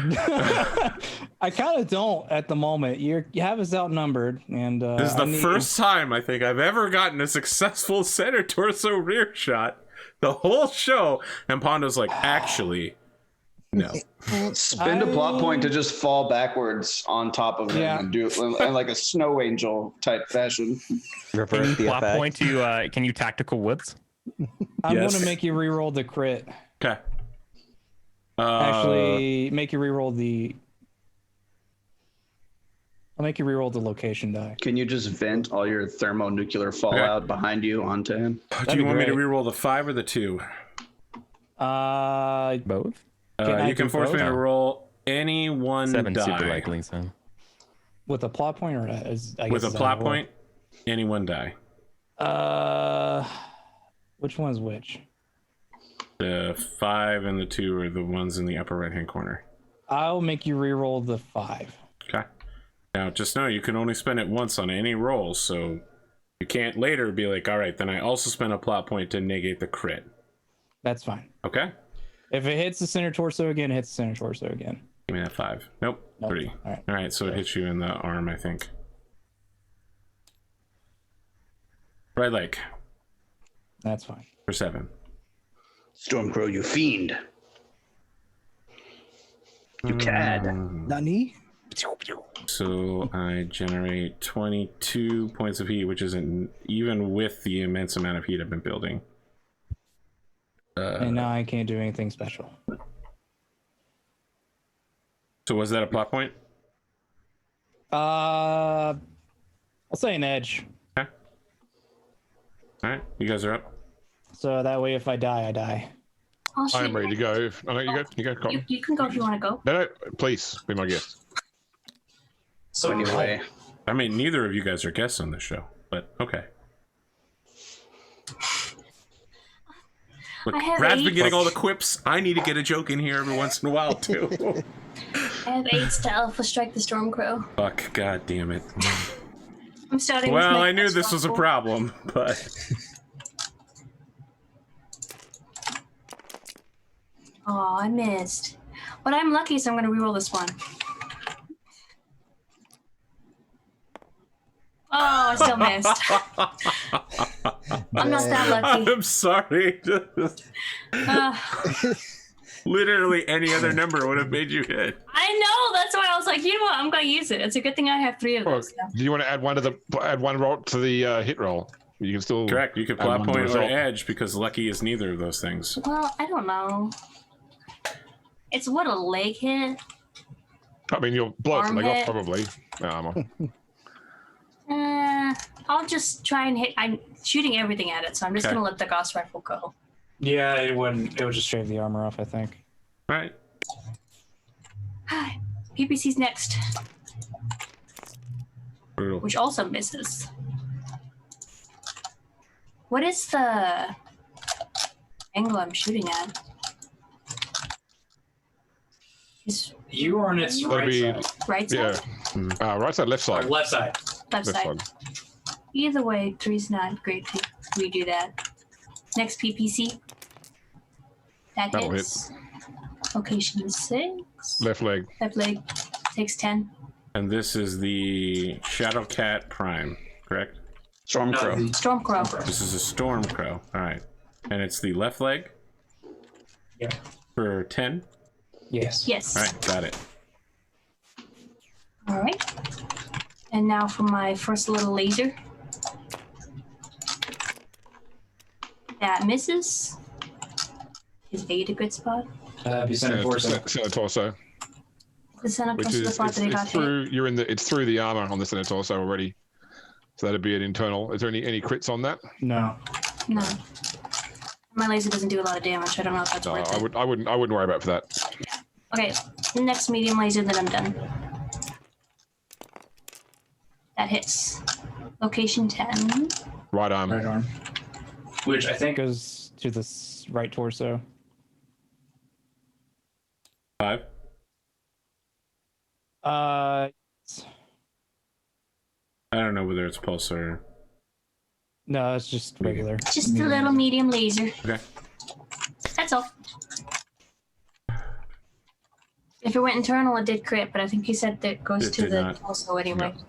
I kind of don't at the moment. You have us outnumbered, and This is I the need- first time I think I've ever gotten a successful center torso rear shot the whole show, and Pondo's like, actually, no. Spend a plot point to just fall backwards on top of him and do it in like a snow angel type fashion. Reverse the Plot effect. point to can you tactical woods? I'm Yes. gonna make you re-roll the crit. Okay. Actually, make you re-roll the. I'll make you re-roll the location die. Can you just vent all your thermonuclear fallout behind you onto him? Do you want me to great. re-roll the 5 or the 2? Both. You can force me to roll any one 7 die. super likely, so. With a plot point or I guess With a is that plot how it point, any one die. which one is which? The 5 and the 2 are the ones in the upper right-hand corner. I'll make you re-roll the 5. Okay. Now, just know you can only spend it once on any roll, so you can't later be like, all right, then I also spent a plot point to negate the crit. That's fine. Okay? If it hits the center torso again, it hits the center torso again. Give me that 5. Nope. 3. All right. All right, so it hits you in the arm, I think. Right leg That's fine. for 7. Stormcrow, you fiend. You cad. Nani? So I generate 22 points of heat, which isn't even with the immense amount of heat I've been building. And now I can't do anything special. So was that a plot point? I'll say an edge. Okay. All right, you guys are up. So that way, if I die, I die. Oh, shit. I'm ready to go. Oh, no, you go. You go, Cotton. You can go if you want to go. No, please be my guest. So anyway, I mean, neither of you guys are guests on the show, but okay. Look, I have Brad's been 8. getting all the quips. I need to get a joke in here every once in a while, too. I have 8 to Alpha Strike the Stormcrow. Fuck, god damn it. I'm starting. Well, with I knew this was a problem, but... Oh, I missed. But I'm lucky, so I'm going to reroll this one. Oh, I still missed. I'm not that lucky. I'm sorry. Literally any other number would have made you hit. I know. That's why I was like, you know what? I'm going to use it. It's a good thing I have 3 of Well, those. Now. do you want to add one roll to the hit roll? You can still Correct, you could add plot one to point or result. edge because lucky is neither of those things. Well, I don't know. It's what a leg hit. I mean, you'll blow it Arm leg off hit. probably. Armor. I'll just try and hit. I'm shooting everything at it, so I'm just Okay. going to let the Gauss rifle go. Yeah, it wouldn't. It would just shave the armor off, I think. All right. PPC's next, Brutal. which also misses. What is the angle I'm shooting at? Is You are on its That'd be right side? yeah. Right side, left side. left side. Left Left side. side. Either way, 3's not great to redo that. Next PPC. That That'll hits. Location 6. Left leg. Left leg takes 10. And this is the Shadowcat Prime, correct? Stormcrow. Stormcrow. This is a Stormcrow. All right. And it's the left leg? Yeah. For 10? Yes. Yes. All right, got it. All right. And now for my first little laser. That misses. Is 8 a good spot? Be center torso. Center torso. The center Which close to the is spot that I got hit. through. You're in the. It's through the armor on the center torso already. So that'd be an internal. Is there any crits on that? No. No. My laser doesn't do a lot of damage. I don't know if that's No, worth it. I wouldn't worry about for that. Okay, next medium laser, then I'm done. That hits. Location 10. Right arm. Right arm. Which I think goes to the right torso. 5? Uh, I don't know whether it's pulse or... no, it's just regular. Just a little medium laser. Okay. That's all. If it went internal, it did crit, but I think he said that goes It to did the not. torso anyway. No.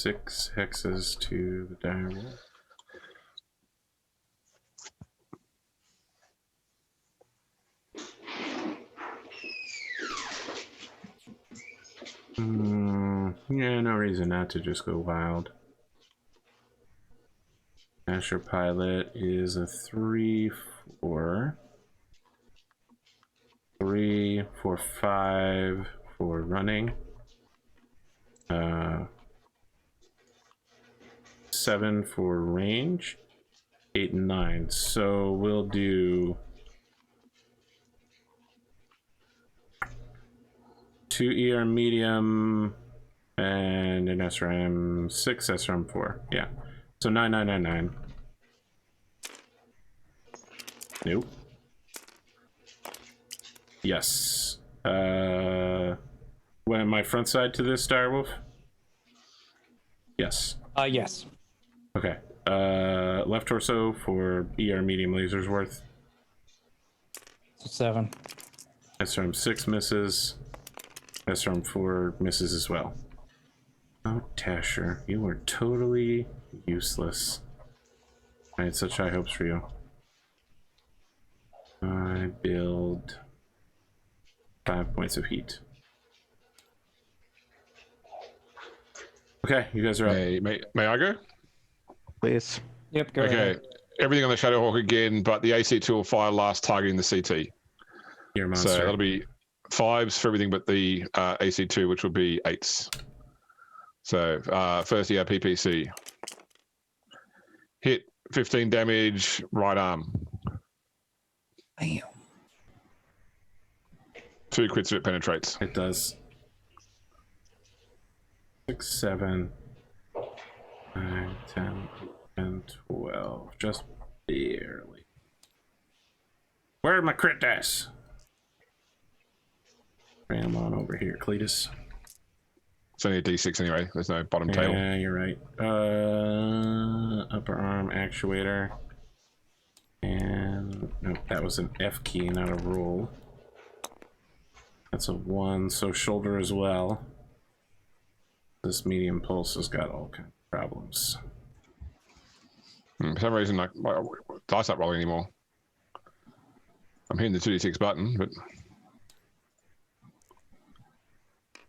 6 hexes to the direwolf. Yeah, no reason not to just go wild. Asher Pilot is a 3/4. 3 for 5 for running. 7 for range. 8 and 9. So we'll do 2 ER medium and an SRM 6, SRM 4. Yeah. So 9. Nope. Yes. When my front side to this direwolf? Yes. Yes. Okay. Left torso for ER medium lasers worth. 7. SRM 6 misses. SRM 4 misses as well. Oh, Tasher, you are totally useless. I had such high hopes for you. I build 5 points of heat. Okay, you guys are up. May I go? Please. Yep, go Okay. ahead. Everything on the Shadowhawk again, but the AC2 will fire last, targeting the CT. Your monster. So that'll be 5s for everything but the AC2, which will be 8s. So first ER PPC. Hit 15 damage, right arm. Damn. 2 crits if it penetrates. It does. 6, 7, 9, 10, 11, 12. Just barely. Where are my crit dice? Bring them on over here, Cletus. It's only a D6 anyway. There's no bottom tail. Yeah, you're right. Upper arm actuator. And nope, that was an F key, not a roll. That's a 1, so shoulder as well. This medium pulse has got all kinds of problems. For some reason, my dice not rolling anymore. I'm hitting the 2D6 button, but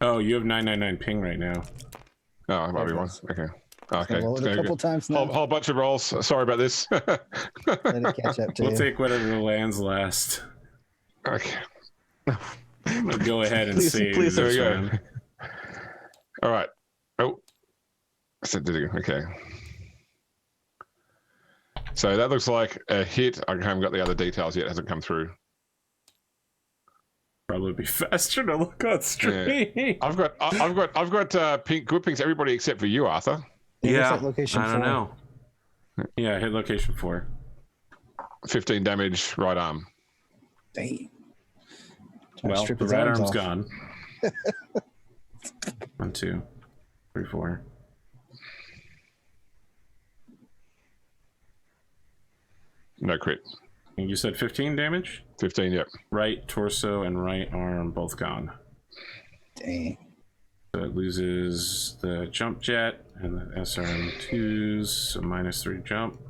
Oh, you have 999 ping right now. oh, it might be one. Okay. Okay. Roll it a couple times now. Whole bunch of rolls. Sorry about this. Let it catch up to We'll you. take whatever lands last. Okay. I'm gonna go ahead and Please- save please There this we go. round. All right. Oh. I said, did it go? Okay. So that looks like a hit. I haven't got the other details yet. It hasn't come through. Probably be faster to look on stream. I've got pink, good pinks. Everybody except for you, Arthur. It looks like location I don't 4. know. Yeah, hit location 4. 15 damage, right arm. Damn. Trying to Well, strip the his right arms arm's off. gone. 1, 2, 3, 4. No crit. And you said 15 damage? 15, yep. Right torso and right arm both gone. Dang. So it loses the jump jet and the SRM2s, so -3 jump.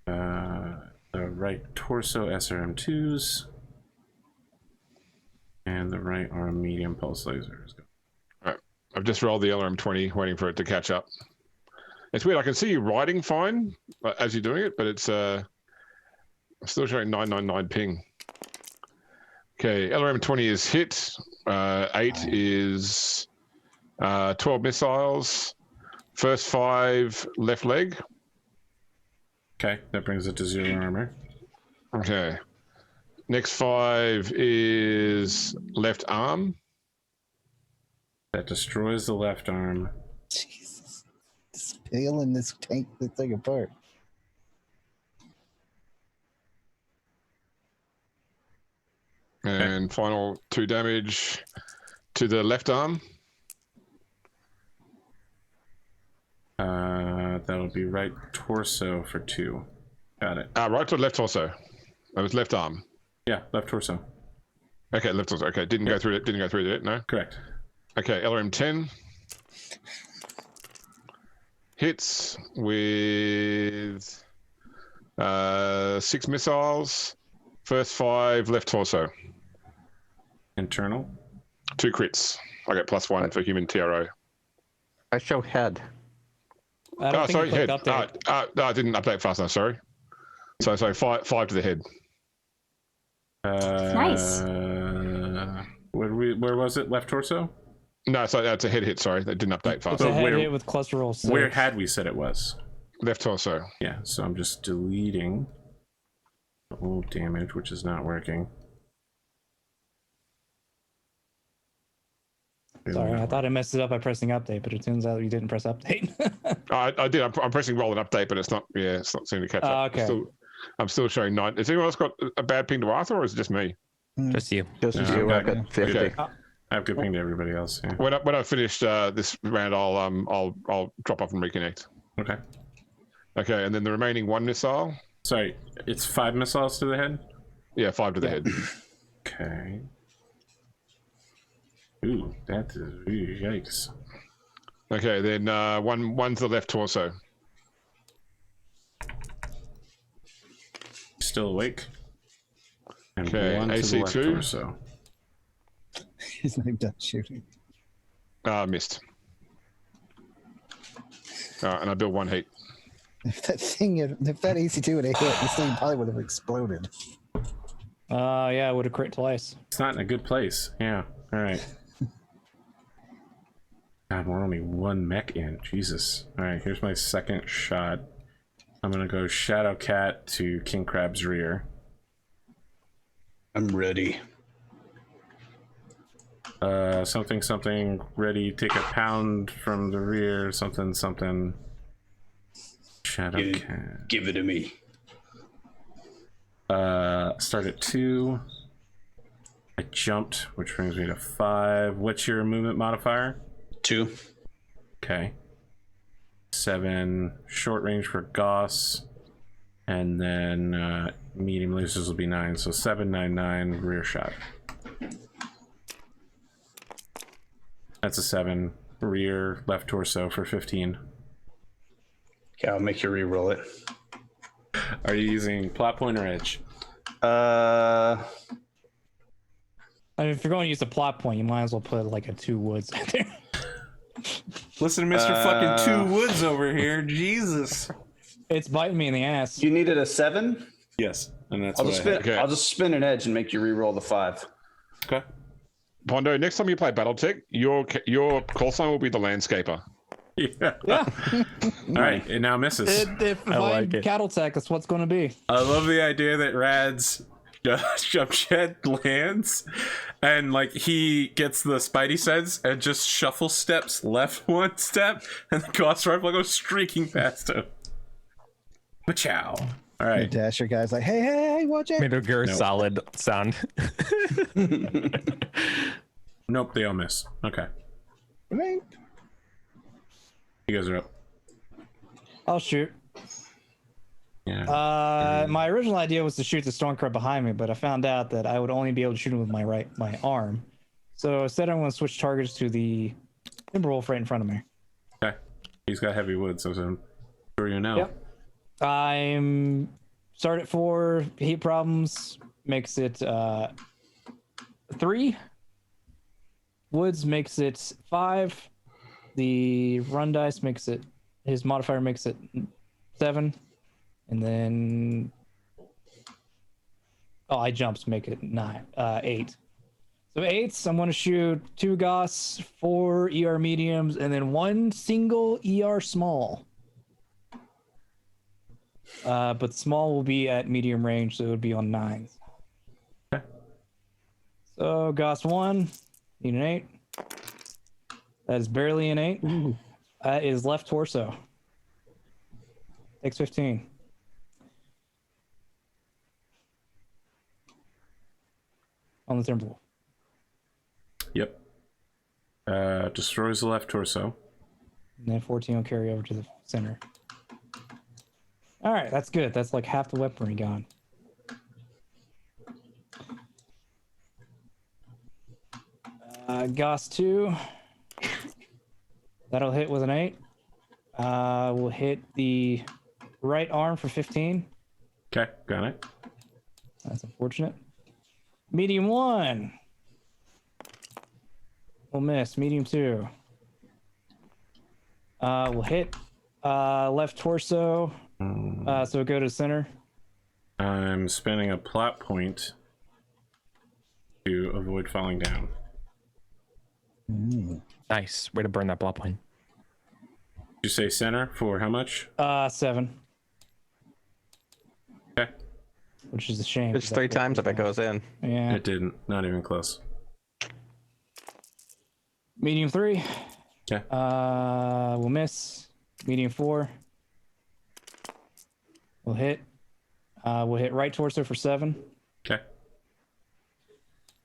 The right torso SRM2s. And the right arm medium pulse lasers. All right. I've just rolled the LRM-20, waiting for it to catch up. It's weird. I can see you riding fine as you're doing it, but it's still showing 999 ping. Okay, LRM-20 is hit. 8 is 12 missiles. First 5 left leg. Okay, that brings it to 0 armor. Okay. Next 5 is left arm. That destroys the left arm. Jesus. It's peeling this tank, this thing apart. And final 2 damage to the left arm. That'll be right torso for 2. Got it. Right to left torso. That was left arm. Yeah, left torso. Okay, left torso. Okay, didn't go through it. Didn't go through it. No. Correct. Okay, LRM 10. Hits with 6 missiles. First 5 left torso. Internal. 2 crits. I get +1 for human TRO. I show head. I don't think sorry, you clicked head. update. No, I didn't update fast enough. Sorry. So 5 to the head. Nice. Where was it? Left torso? No, so that's a head hit. Sorry, they didn't update fast It's a enough. head hit with cluster roll 6. Where had we said it was? Left torso. Yeah, so I'm just deleting the old damage, which is not working. Sorry, I thought I messed it up by pressing update, but it turns out you didn't press update. I did. I'm pressing roll and update, but it's not. Yeah, it's not seeming to catch up. Okay. I'm still showing 9. Has anyone else got a bad ping to Arthur, or is it just me? Just you. Just No, you. I've I got got 50. Okay. I have good ping to everybody else. Yeah. When I finish this round, I'll drop off and reconnect. Okay. Okay, and then the remaining 1 missile. Sorry, it's 5 missiles to the head? Yeah, 5 to the head. Okay. Ooh, that is really yikes. Okay, then one to the left torso. Still awake. And Okay, one to the left AC2. torso. He's not even done shooting. Missed. And I build 1 heat. If that AC2 would have hit, this thing probably would have exploded. Yeah, I would have crit twice. It's not in a good place. Yeah. All right. God, we're only 1 mech in. Jesus. All right, here's my second shot. I'm gonna go Shadow Cat to King Crab's rear. I'm ready. Something, ready, take a pound from the rear, something. Shadow Cat. Give it to me. Start at 2. I jumped, which brings me to 5. What's your movement modifier? 2. Okay. 7 short range for Goss, and then medium lasers will be 9. So 7, 9, 9 rear shot. That's a 7 rear left torso for 15. Okay, I'll make you re-roll it. Are you using plot point or edge? I mean, if you're going to use a plot point, you might as well put like a 2 woods out there. Listen to Mr. fucking 2 woods over here. Jesus. It's biting me in the ass. You needed a 7? Yes, and that's I'll what just I had. spin. Okay. I'll just spin an edge and make you re-roll the 5. Okay. Pondo, next time you play Battletech, your call sign will be the landscaper. Yeah. Yeah. All right, it now misses. If I like I'm it. cattle tech, that's what's going to be. I love the idea that Rad's jump jet lands and like he gets the spidey sense and just shuffle steps left 1 step and the Gauss rifle goes streaking past him. Wachow. All The right. Dasher guy's like, hey, watch it. Made a very solid sound. Nope, they all miss. Okay. You guys are up. I'll shoot. Yeah. My original idea was to shoot the Stormcrab behind me, but I found out that I would only be able to shoot him with my arm. So instead, I'm going to switch targets to the Timberwolf right in front of me. Okay. He's got heavy wood, so I'm sure you know. Yep. I'm start at 4. Heat problems makes it 3. Woods makes it 5. The run dice makes it, his modifier makes it 7. And then I jumps make it 8. So 8s, I'm going to shoot 2 Goss, 4 ER mediums, and then 1 single ER small. But small will be at medium range, so it would be on 9s. Okay. So Goss 1, need an 8. That is barely an 8. That is left torso. Takes 15. On the Timberwolf. Yep. Destroys the left torso. And then 14 will carry over to the center. All right, that's good. That's like half the weaponry gone. Goss 2. That'll hit with an 8. We'll hit the right arm for 15. Okay, got it. That's unfortunate. Medium 1. We'll miss. Medium 2. We'll hit left torso. So go to center. I'm spending a plot point to avoid falling down. Nice. Way to burn that plot point. Did you say center for how much? 7. Okay. Which is a shame. It's 3 times if it goes in. Yeah. It didn't. Not even close. Medium 3. Okay. We'll miss. Medium 4. We'll hit. We'll hit right torso for 7. Okay.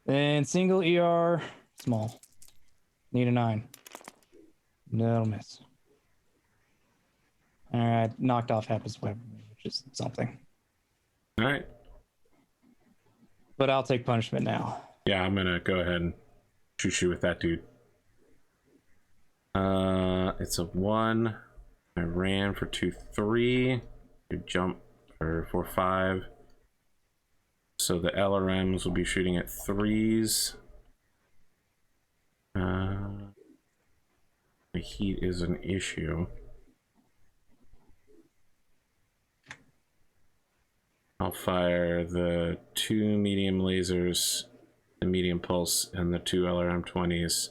Then single ER, small. Need a 9. No miss. All right, knocked off half his weapon, which is something. All right. But I'll take punishment now. Yeah, I'm gonna go ahead and shoot you with that dude. It's a 1. I ran for 2, 3. You jump for 4, 5. So the LRMs will be shooting at 3s. The heat is an issue. I'll fire the 2 medium lasers, the medium pulse, and the 2 LRM 20s.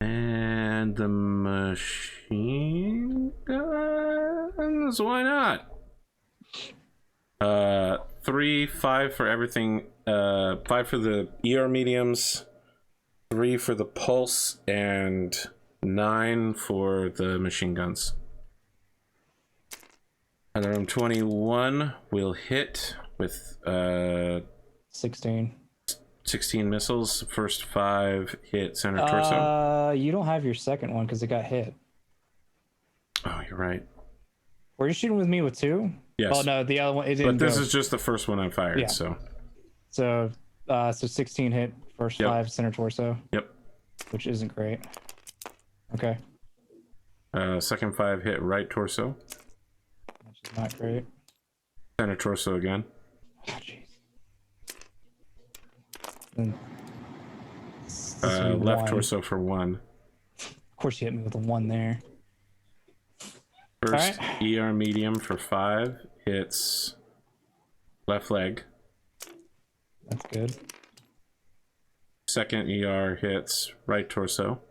And the machine guns? Why not? 3, 5 for everything. 5 for the ER mediums, 3 for the pulse, and 9 for the machine guns. LRM 21 will hit with 16. 16 missiles. First 5 hit center torso. You don't have your second one because it got hit. Oh, you're right. Were you shooting with me with 2? Yes. Oh no, the other one it didn't. But this go. is just the first one I fired, Yeah. so. So 16 hit first 5 center torso. Yep. Which isn't great. Okay. Second 5 hit right torso. Which is not great. Center torso again. Oh jeez. And Left 1. torso for 1. Of course you hit me with a 1 there. First All right. ER medium for 5 hits left leg. That's good. Second ER hits right torso.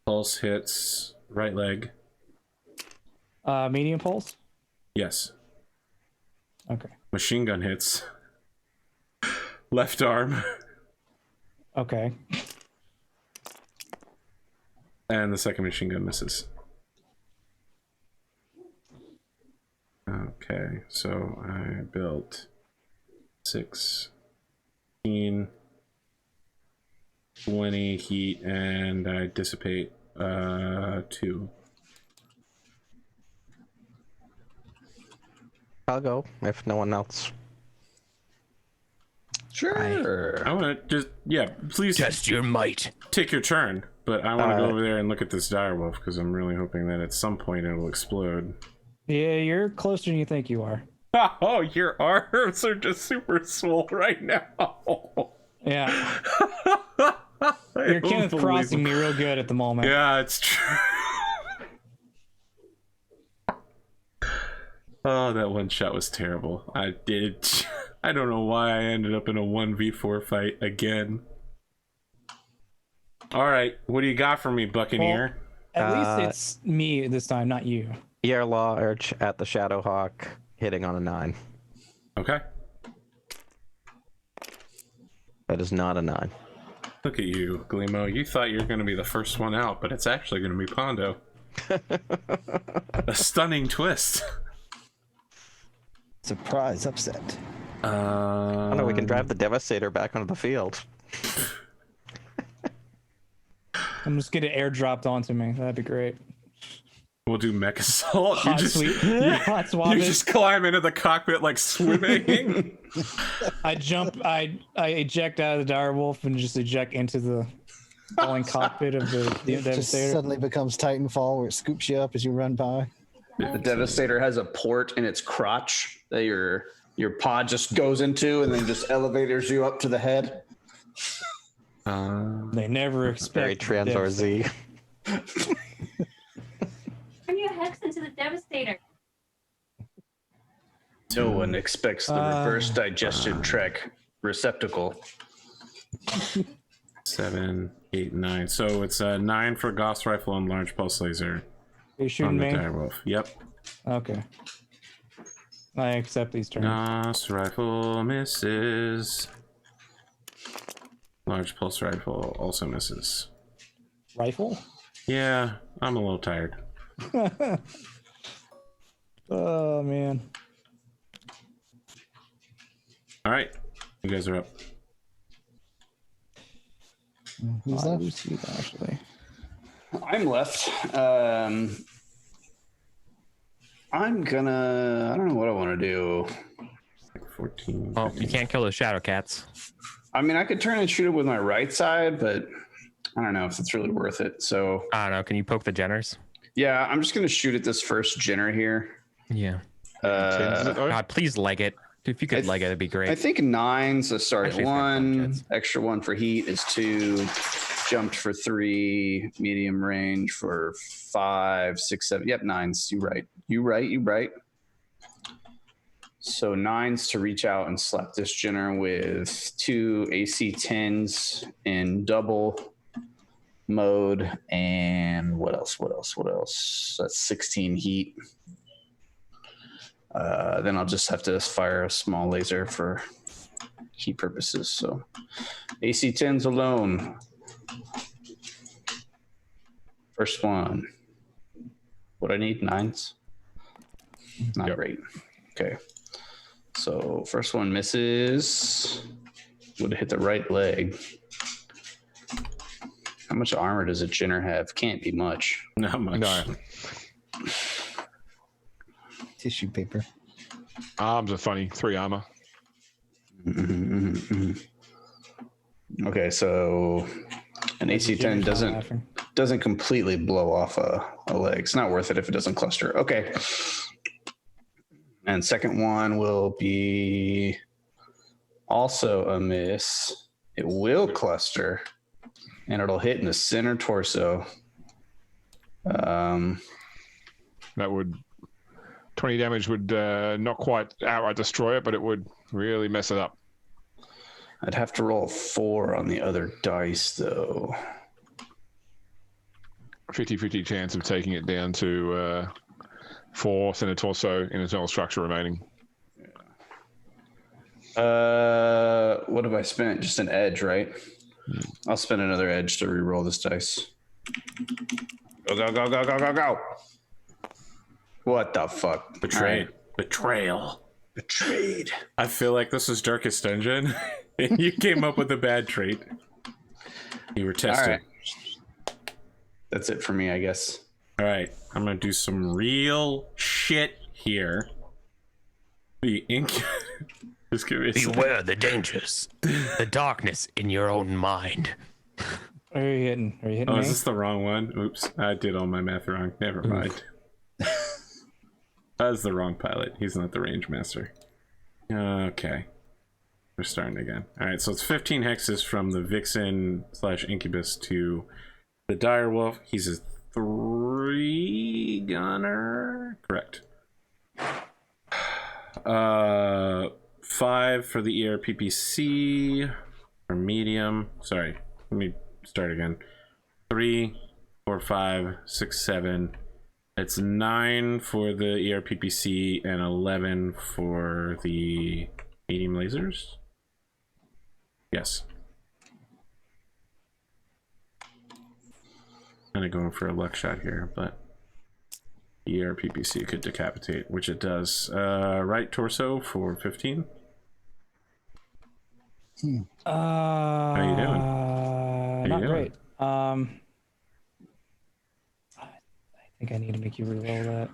Pulse hits right leg. Medium pulse? Yes. Okay. Machine gun hits left arm. Okay. And the second machine gun misses. Okay, so I built 16, 20 heat, and I dissipate 2. I'll go if no one else. Sure. I want to just, yeah, please Test your might. take your turn, but I want to go over there and look at this direwolf because I'm really hoping that at some point it will explode. Yeah, you're closer than you think you are. Oh, your arms are just super swole right now. Yeah. You're Kenneth Crossing me real good at the moment. Yeah, it's true. Oh, that one shot was terrible. I don't know why I ended up in a 1v4 fight again. All right, what do you got for me, Buccaneer? At least it's me this time, not you. ER large at the Shadowhawk, hitting on a 9. Okay. That is not a 9. Look at you, Gleemo. You thought you were going to be the first one out, but it's actually going to be Pondo. A stunning twist. Surprise upset. Oh no, we can drive the Devastator back onto the field. I'm just getting airdropped onto me. That'd be great. We'll do mech assault. Hot swap You it. just climb into the cockpit like swimming. I jump. I eject out of the direwolf and just eject into the falling cockpit of the It just Devastator. suddenly becomes Titanfall, where it scoops you up as you run by. The Devastator has a port in its crotch that your pod just goes into, and then just elevators you up to the head. They never Very expect Transor Z. Turn your hex into the Devastator. No one expects the reverse digestion trek receptacle. 7, 8, 9. So it's 9 for Gauss Rifle and Large Pulse Laser Are you on shooting the me? Direwolf. Yep. Okay. I accept these turns. Gauss Rifle misses. Large Pulse Rifle also misses. Rifle? Yeah, I'm a little tired. Oh man. All right, you guys are up. Who's I left? lose you, actually. I'm left. I'm gonna. I don't know what I want to do. 14. Well, 15. you can't kill the shadow cats. I mean, I could turn and shoot it with my right side, but I don't know if it's really worth it. So I don't know. Can you poke the Jenners? yeah, I'm just gonna shoot at this first Jenner here. Yeah. Changes it, though? God, please leg it. If you could leg it, it'd be great. I think 9's a start Actually, at it's not 1, chance. extra 1 for heat is 2, jumped for 3, medium range for 5, 6, 7. Yep, 9's. You right. So 9's to reach out and slap this Jenner with 2 AC 10s in double mode. And what else? That's 16 heat. Then I'll just have to fire a small laser for heat purposes. So AC 10s alone. First one. What I need? 9s? Not great. Okay. So first one misses. Would hit the right leg. How much armor does a Jenner have? Can't be much. Not much. No. Tissue paper. Arms are funny. 3 armor. Okay, so an AC 10 doesn't completely blow off a leg. It's not worth it if it doesn't cluster. Okay. And second one will be also a miss. It will cluster, and it'll hit in the center torso. That would 20 damage would not quite outright destroy it, but it would really mess it up. I'd have to roll a 4 on the other dice, though. 50-50 chance of taking it down to 4 center torso in internal structure remaining. What have I spent? Just an edge, right? I'll spend another edge to re-roll this dice. Go. What the fuck? Betrayed. Betrayal. Betrayed. I feel like this is Darkest Dungeon, and you came up with a bad trait. You were tested. All right. That's it for me, I guess. All right, I'm gonna do some real shit here. The ink. Just give me a second. Beware the dangers, the darkness in your own mind. Are you hitting? Are you hitting Oh, me? is this the wrong one? Oops, I did all my math wrong. Never mind. That's the wrong pilot. He's not the range master. Okay. We're starting again. Alright, so it's 15 hexes from the Vixen / Incubus to the Direwolf. He's a 3 gunner. Correct. 5 for the ERPPC for medium. Sorry, let me start again. 3, 4, 5, 6, 7. It's 9 for the ERPPC and 11 for the medium lasers. Yes. Kind of going for a luck shot here, but ERPPC could decapitate, which it does. Right torso for 15. How you doing? Not doing? great. I think I need to make you reroll that.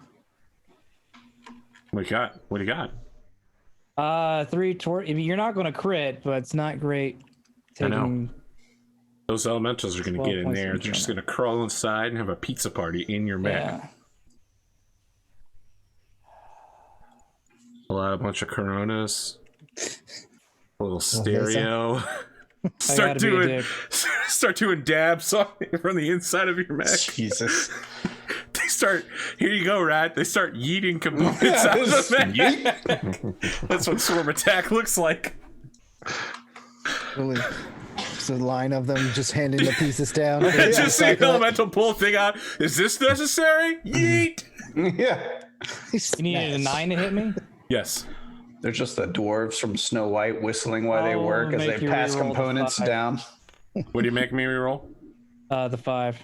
What you got? What do you got? 3 you're not going to crit, but it's not great. I know. Those elementals are going to 12 get in points there. of They're just enchantment. going to crawl inside and have a pizza party in your mech. Yeah. Pull out a bunch of Coronas. A little say so. stereo. gotta be a dick. Start doing dabs on from the inside of your mech. Jesus. They start, here you go, Rad. They start yeeting components out of the mech. That's what Swarm Attack looks like. Really. Just a line of them just handing the pieces down. Just see the elemental pull thing out. Is this necessary? Yeet. Yeah. You needed a 9 to hit me? Yes. They're just the dwarves from Snow White whistling while they work as make they you pass reroll the components 5. down. What do you make me reroll? The 5.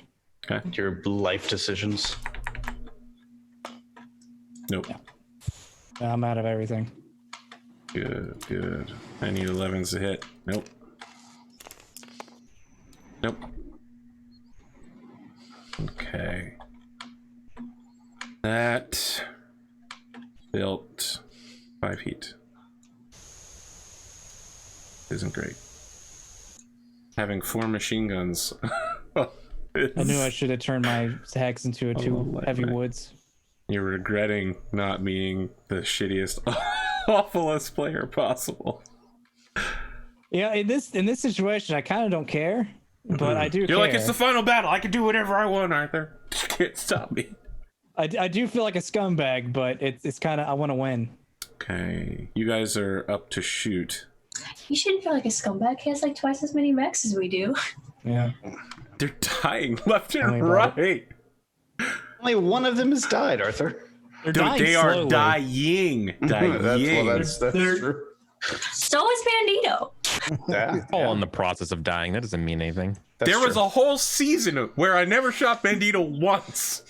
Okay. Your life decisions. Nope. I'm out of everything. Good, good. I need 11s to hit. Nope. Nope. Okay. That built 5 heat. Isn't great. Having 4 machine guns. I knew I should have turned my hex into a 2 heavy woods. You're regretting not being the shittiest, awfulest player possible. Yeah, in this situation, I kind of don't care, but I do. You're care. like, it's the final battle. I can do whatever I want, Arthur. You can't stop me. I do feel like a scumbag, but it's kind of I want to win. Okay, you guys are up to shoot. You shouldn't feel like a scumbag. He has like twice as many mechs as we do. Yeah. They're dying left and Tell me about right. Only one of them has died, Arthur. They're Dude, dying they are slowly. dying. Dying. That's true. So is Bandito. Yeah. All in the process of dying. That doesn't mean anything. There was a whole season where I never shot Bandito once.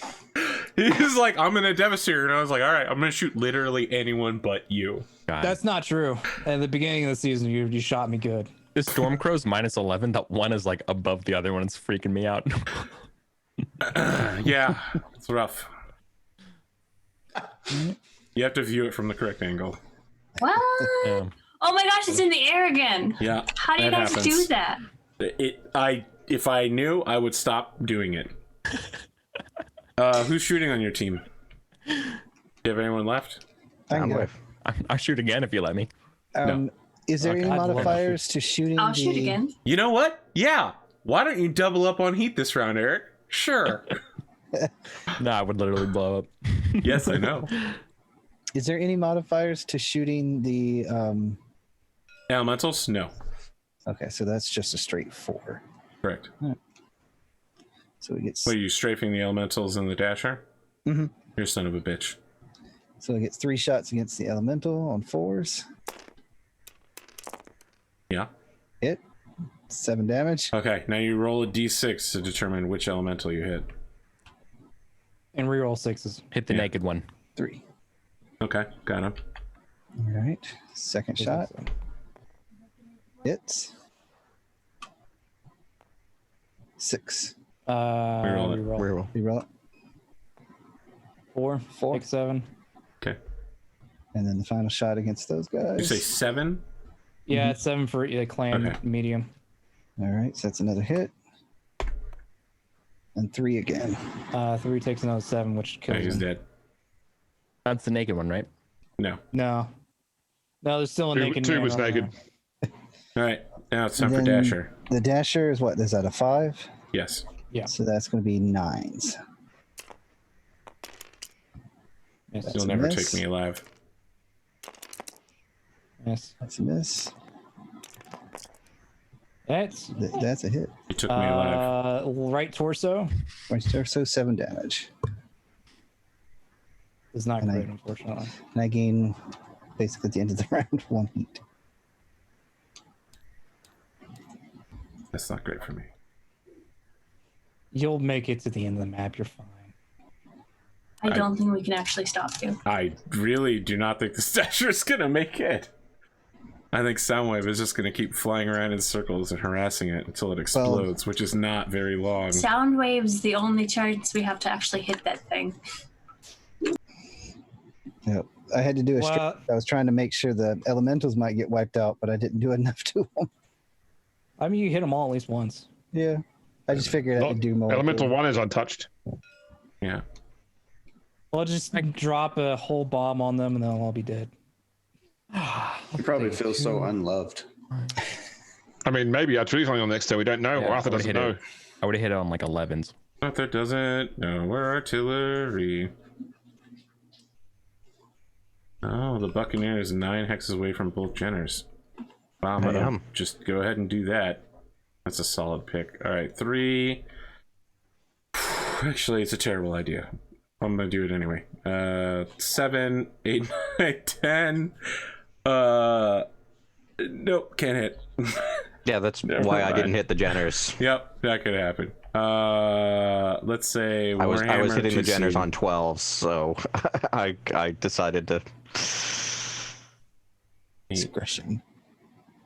He was like, I'm gonna Devastator, and I was like, all right, I'm gonna shoot literally anyone but you. God. That's not true. At the beginning of the season, you shot me good. This Stormcrow's minus 11. That one is like above the other one. It's freaking me out. Yeah, it's rough. You have to view it from the correct angle. What? Yeah. Oh my gosh, it's in the air again. Yeah. How do you guys do that? If I knew, I would stop doing it. Who's shooting on your team? Do you have anyone left? I'll shoot again if you let me. Is there any I'd love to modifiers to shooting? I'll shoot again. You know what? Yeah. Why don't you double up on heat this round, Eric? Sure. No, I would literally blow up. Yes, I know. Is there any modifiers to shooting the? Elementals? No. Okay, so that's just a straight 4. Correct. So we get. What, are you strafing the elementals in the dasher? Mm-hmm. You're a son of a bitch. So it gets 3 shots against the elemental on 4s. Yeah. Hit. 7 damage. Okay, now you roll a d6 to determine which elemental you hit. And reroll 6s. Hit the naked one. 3. Okay, got him. All right. Second shot. Hits. 6. Reroll it. Reroll. Reroll it. 4, 6, 7. Okay. And then the final shot against those guys. You say 7? Yeah, it's 7 for clan Okay. medium. All right, so that's another hit. And 3 again. 3 takes another 7, which Yeah, kills he's him. dead. That's the naked one, right? No. No, there's still a naked Two man was on naked. there. All right, now it's time And for then Dasher. The dasher is what? Is that a 5? Yes. Yeah. So that's going to be 9s. Yes. That's You'll a never miss. take me alive. Yes. That's a miss. That's a hit. You took me alive. Right torso Right torso, 7 damage. is not And great, I- unfortunately. And I gain, basically at the end of the round, 1 heat. That's not great for me. You'll make it to the end of the map. You're fine. I don't think we can actually stop you. I really do not think the Dasher is going to make it. I think Soundwave is just going to keep flying around in circles and harassing it until it explodes, which is not very long. Soundwave's the only chance we have to actually hit that thing. Yep. I had to do a Well- straight. I was trying to make sure the elementals might get wiped out, but I didn't do enough to them. I mean, you hit them all at least once. Yeah. I just figured I could do more. Elemental 1 is untouched. Yeah. Well, just drop a whole bomb on them and they'll all be dead. He probably feels so unloved. I mean, maybe Arthur's only on next turn. We don't know. Yeah, Arthur doesn't know. I would have hit it on like 11s. Arthur doesn't know where artillery. Oh, the Buccaneer is 9 hexes away from both Jenners. Wow, I'm gonna just go ahead and do that. That's a solid pick. All right, 3. Actually, it's a terrible idea. I'm gonna do it anyway. 7, 8, 9, 10. Nope, can't hit. Yeah, that's why I didn't hit the Jenners. Yep, that could happen. Let's say I was hitting the 2C. Jenners on 12, so I decided to. Discretion.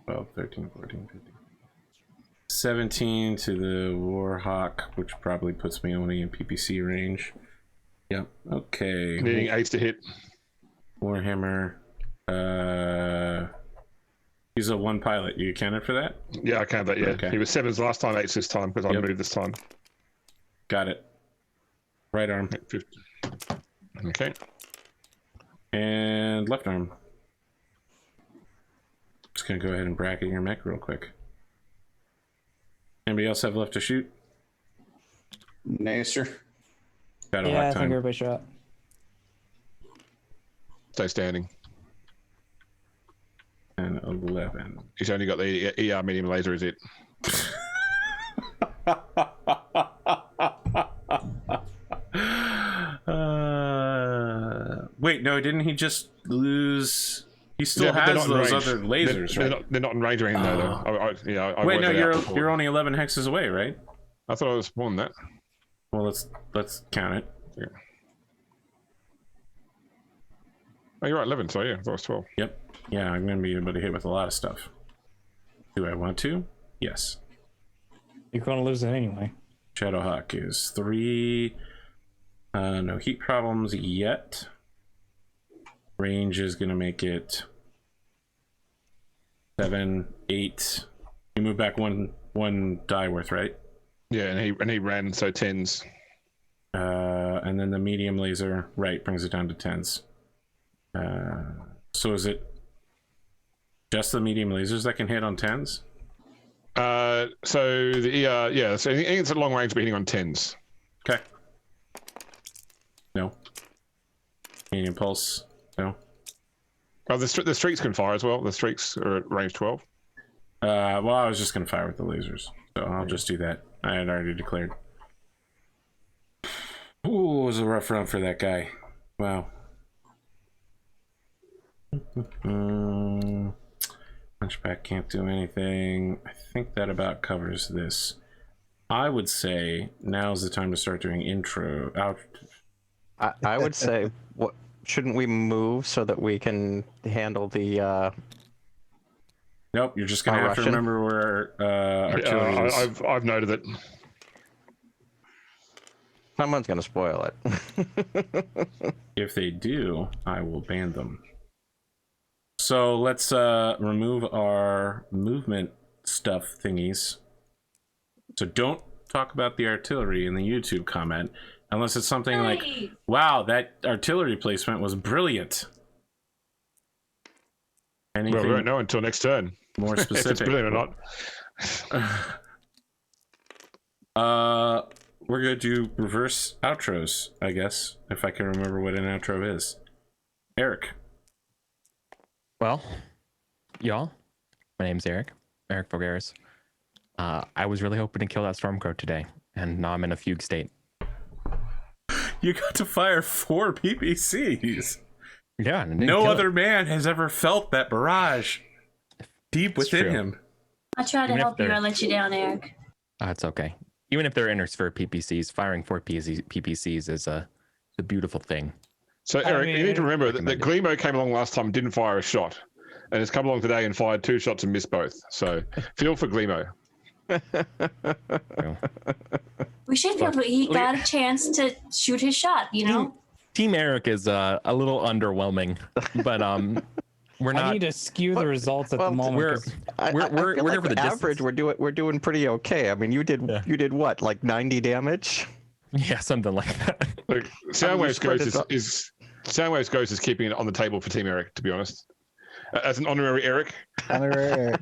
12, 13, 14, 15. 17 to the Warhawk, which probably puts me only in PPC range. Yep. Okay. Needing 8 to hit. Warhammer. He's a 1 pilot. You accounted for that? Yeah, I count that. Yeah, Okay. he was 7s last time, 8s this time because I moved this time. Got it. Right arm. 50. Okay. And left arm. Just gonna go ahead and bracket your mech real quick. Anybody else have left to shoot? Nacer. Got a Yeah, I hot think time. everybody shot. Stay standing. And 11. He's only got the ER medium laser, is it? Wait, no, didn't he just lose? He still but they're has not in those range. other lasers, They're, right? they're not in range or anything, though. I Wait, no, worked it out before. you're only 11 hexes away, right? I thought I was more than that. Well, let's count it. Yeah. Oh, you're right, 11. So yeah, I thought it was 12. Yep. Yeah, I'm gonna be able to hit with a lot of stuff. Do I want to? Yes. You're going to lose it anyway. Shadowhawk is 3. No heat problems yet. Range is gonna make it 7, 8. You move back one die worth, right? Yeah, and he ran, so 10s. And then the medium laser, right, brings it down to 10s. So is it just the medium lasers that can hit on 10s? So the ER, yeah, so anything that's at long range, but hitting on 10s. Okay. No. Medium pulse. No. Oh, the streaks can fire as well. The streaks are at range 12. Well, I was just gonna fire with the lasers, so I'll just do that. I had already declared. Ooh, it was a rough run for that guy. Wow. Hunchback can't do anything. I think that about covers this. I would say now's the time to start doing intro. Out. I would say, what shouldn't we move so that we can handle the? Nope, you're just gonna have to Russian? remember where artillery is. I've noted it. Someone's gonna spoil it. If they do, I will ban them. So let's remove our movement stuff thingies. So don't talk about the artillery in the YouTube comment unless it's something like, wow, that artillery placement was brilliant. Anything Well, we won't know until next turn. more If specific? it's brilliant or not. We're gonna do reverse outros, I guess, if I can remember what an outro is. Eric. Well, y'all, my name's Eric Fogaris. I was really hoping to kill that Stormcrow today, and now I'm in a fugue state. You got to fire 4 PPCs. Yeah, and I didn't No kill other it. man has ever felt that barrage deep within true. him. I tried to Even if help you. they're- I let you down, Eric. It's okay. Even if they're innersphere PPCs, firing 4 PPCs is a beautiful thing. So, I Eric, mean, you need to remember that recommended. Glimo came along last time and didn't fire a shot. And it's come along today and fired 2 shots and missed both. So, feel for Glimo. We should feel he got a chance to shoot his shot, you know? Team Eric is a little underwhelming, but we're I not. need to skew the results at the moment. We're 'cause we're here for the average. distance. We're doing pretty okay. I mean, you did what, like 90 damage? Yeah, something like that. Look, Soundwaves Ghost is keeping it on the table for Team Eric, to be honest. As an honorary Eric. Honorary Eric.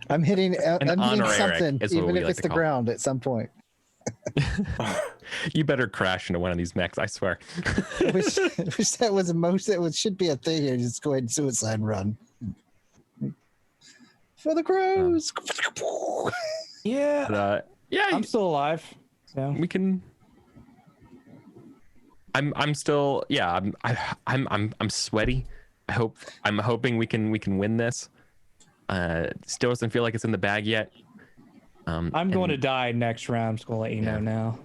I'm hitting something, even if it's the ground at some point. You better crash into one of these mechs, I swear. I wish that was should be a thing here. Just go ahead and suicide run. For the crows. Yeah. But, yeah, I'm still alive. So we can. I'm still, yeah. I'm sweaty. I'm hoping we can win this. Still doesn't feel like it's in the bag yet. I'm going to die next round. I'm just going to let you know now.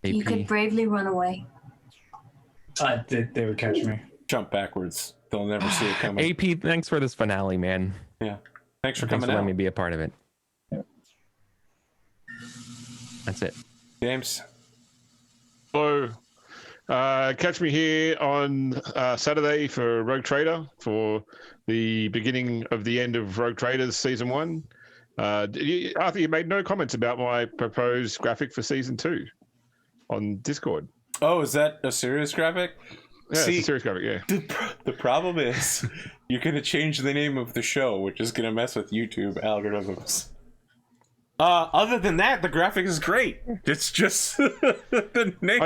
You could bravely run away. They would catch me. Jump backwards. They'll never see it coming. AP, thanks for this finale, man. Yeah. Thanks for Thanks coming for out. letting me be a part of it. Yeah. That's it. James. So, catch me here on Saturday for Rogue Trader for the beginning of the end of Rogue Traders Season 1. Arthur, you made no comments about my proposed graphic for Season 2 on Discord. Oh, is that a serious graphic? Yeah, See, it's a serious graphic, yeah. The problem is you're going to change the name of the show, which is going to mess with YouTube algorithms. Other than that, the graphic is great. It's just the name.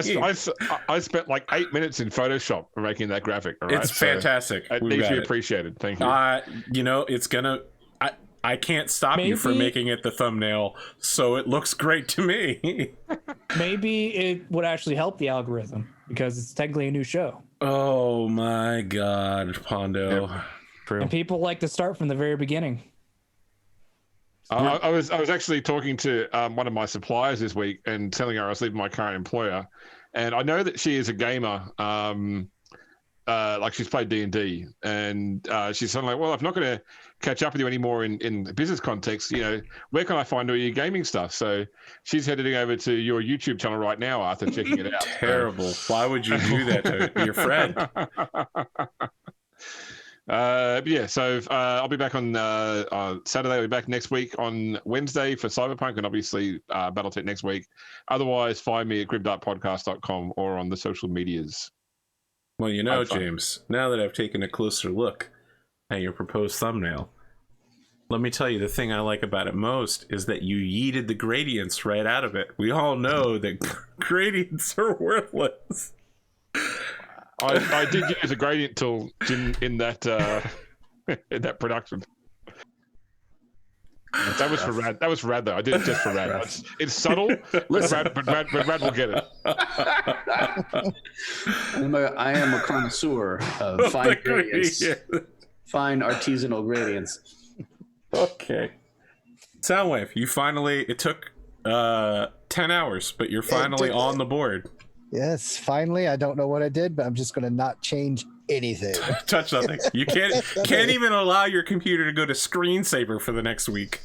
I spent like 8 minutes in Photoshop making that graphic. All right? It's fantastic. It needs to be appreciated. Thank you. It's gonna. I can't stop you from making it the thumbnail, so it looks great to me. Maybe it would actually help the algorithm because it's technically a new show. Oh my God, Pondo. Yep. True. And people like to start from the very beginning. I was actually talking to one of my suppliers this week and telling her I was leaving my current employer, and I know that she is a gamer. Like she's played D&D, and she's sort of like, well, I'm not going to catch up with you anymore in business context. You know, where can I find all your gaming stuff? So she's heading over to your YouTube channel right now, Arthur, checking it out. Terrible. Why would you do that to your friend? Yeah, so I'll be back on Saturday. I'll be back next week on Wednesday for Cyberpunk, and obviously Battletech next week. Otherwise, find me at grimdarkpodcast.com or on the social medias. Well, you know, James, now that I've taken a closer look at your proposed thumbnail, let me tell you the thing I like about it most is that you yeeted the gradients right out of it. We all know that gradients are worthless. I did use a gradient tool in that in that production. That was for Rad. That was for Rad, though. I did it just for Rad. It's subtle, but Rad will get it. I am a connoisseur of fine gradients, fine artisanal gradients. Okay. Soundwave, it took 10 hours, but you're finally on the board. Yes, finally. I don't know what I did, but I'm just going to not change anything. Touch nothing. You can't even allow your computer to go to screensaver for the next week.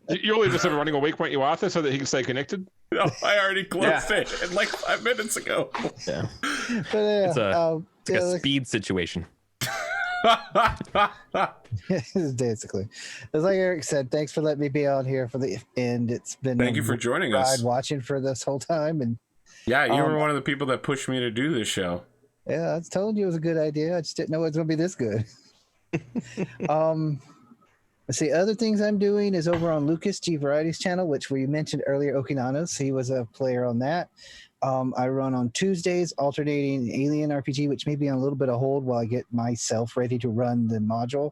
You'll leave this running a week, won't you, Arthur, so that he can stay connected? No, I already closed it like 5 minutes ago. Yeah. But, it's a speed situation. Basically, as like Eric said, thanks for letting me be on here for the end. It's been thank you for joining us. Watching for this whole time, and yeah, you were one of the people that pushed me to do this show. Yeah, I was telling you it was a good idea. I just didn't know it was going to be this good. Let's see. Other things I'm doing is over on Lucas G Varieties channel, which we mentioned earlier. Okinanos, he was a player on that. I run on Tuesdays, alternating Alien RPG, which may be on a little bit of hold while I get myself ready to run the module.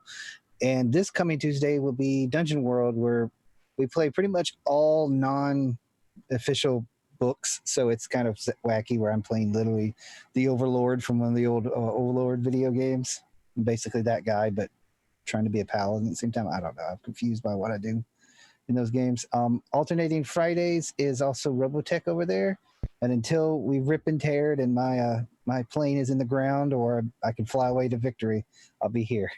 And this coming Tuesday will be Dungeon World, where we play pretty much all non-official books. So it's kind of wacky, where I'm playing literally the Overlord from one of the old Overlord video games. I'm basically that guy, but trying to be a paladin at the same time. I don't know. I'm confused by what I do in those games. Alternating Fridays is also Robotech over there. And until we rip and tear it and my plane is in the ground or I can fly away to victory, I'll be here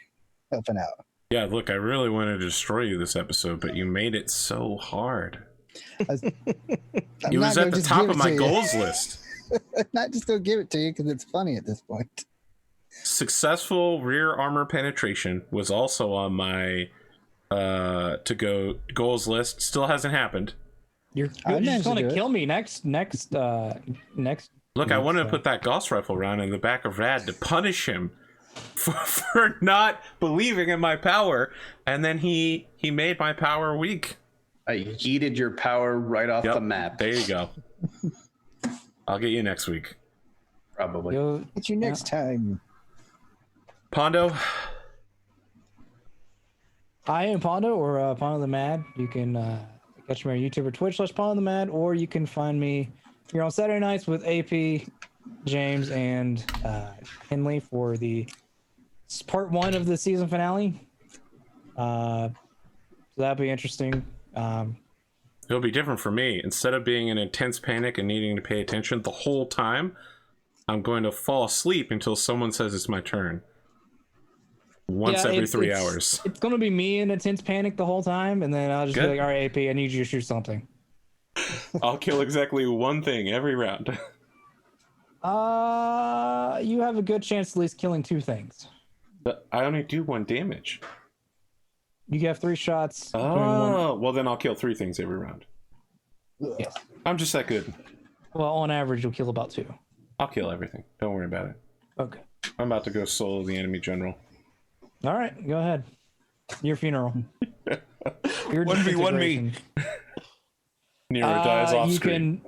helping out. Yeah, look, I really wanted to destroy you this episode, but you made it so hard. It was at the top of my goals list. I'm not just going to give it to you because it's funny at this point. Successful rear armor penetration was also on my to go goals list. Still hasn't happened. You're I just managed to going do to it. kill me next. Look, I wanted to put that Gauss rifle round in the back of Rad to punish him for not believing in my power, and then he made my power weak. I yeeted your power right off the map. There you go. I'll get you next week. Probably. Get you next time. Pondo. I am Pondo or Pondothemad. You can catch me on YouTube or Twitch /Pondothemad, or you can find me here on Saturday nights with AP, James, and Henley for the part 1 of the season finale. So that'll be interesting. It'll be different for me. Instead of being in intense panic and needing to pay attention the whole time, I'm going to fall asleep until someone says it's my turn. Once every 3 hours. It's going to be me in intense panic the whole time, and then I'll just be like, all right, AP, I need you to shoot something. I'll kill exactly one thing every round. You have a good chance at least killing 2 things. But I only do 1 damage. You have 3 shots. Oh, well then I'll kill 3 things every round. Yes. I'm just that good. Well, on average, you'll kill about 2. I'll kill everything. Don't worry about it. Okay. I'm about to go solo the enemy general. All right, go ahead. Your funeral. Your 1v1 me. Nero dies off you screen.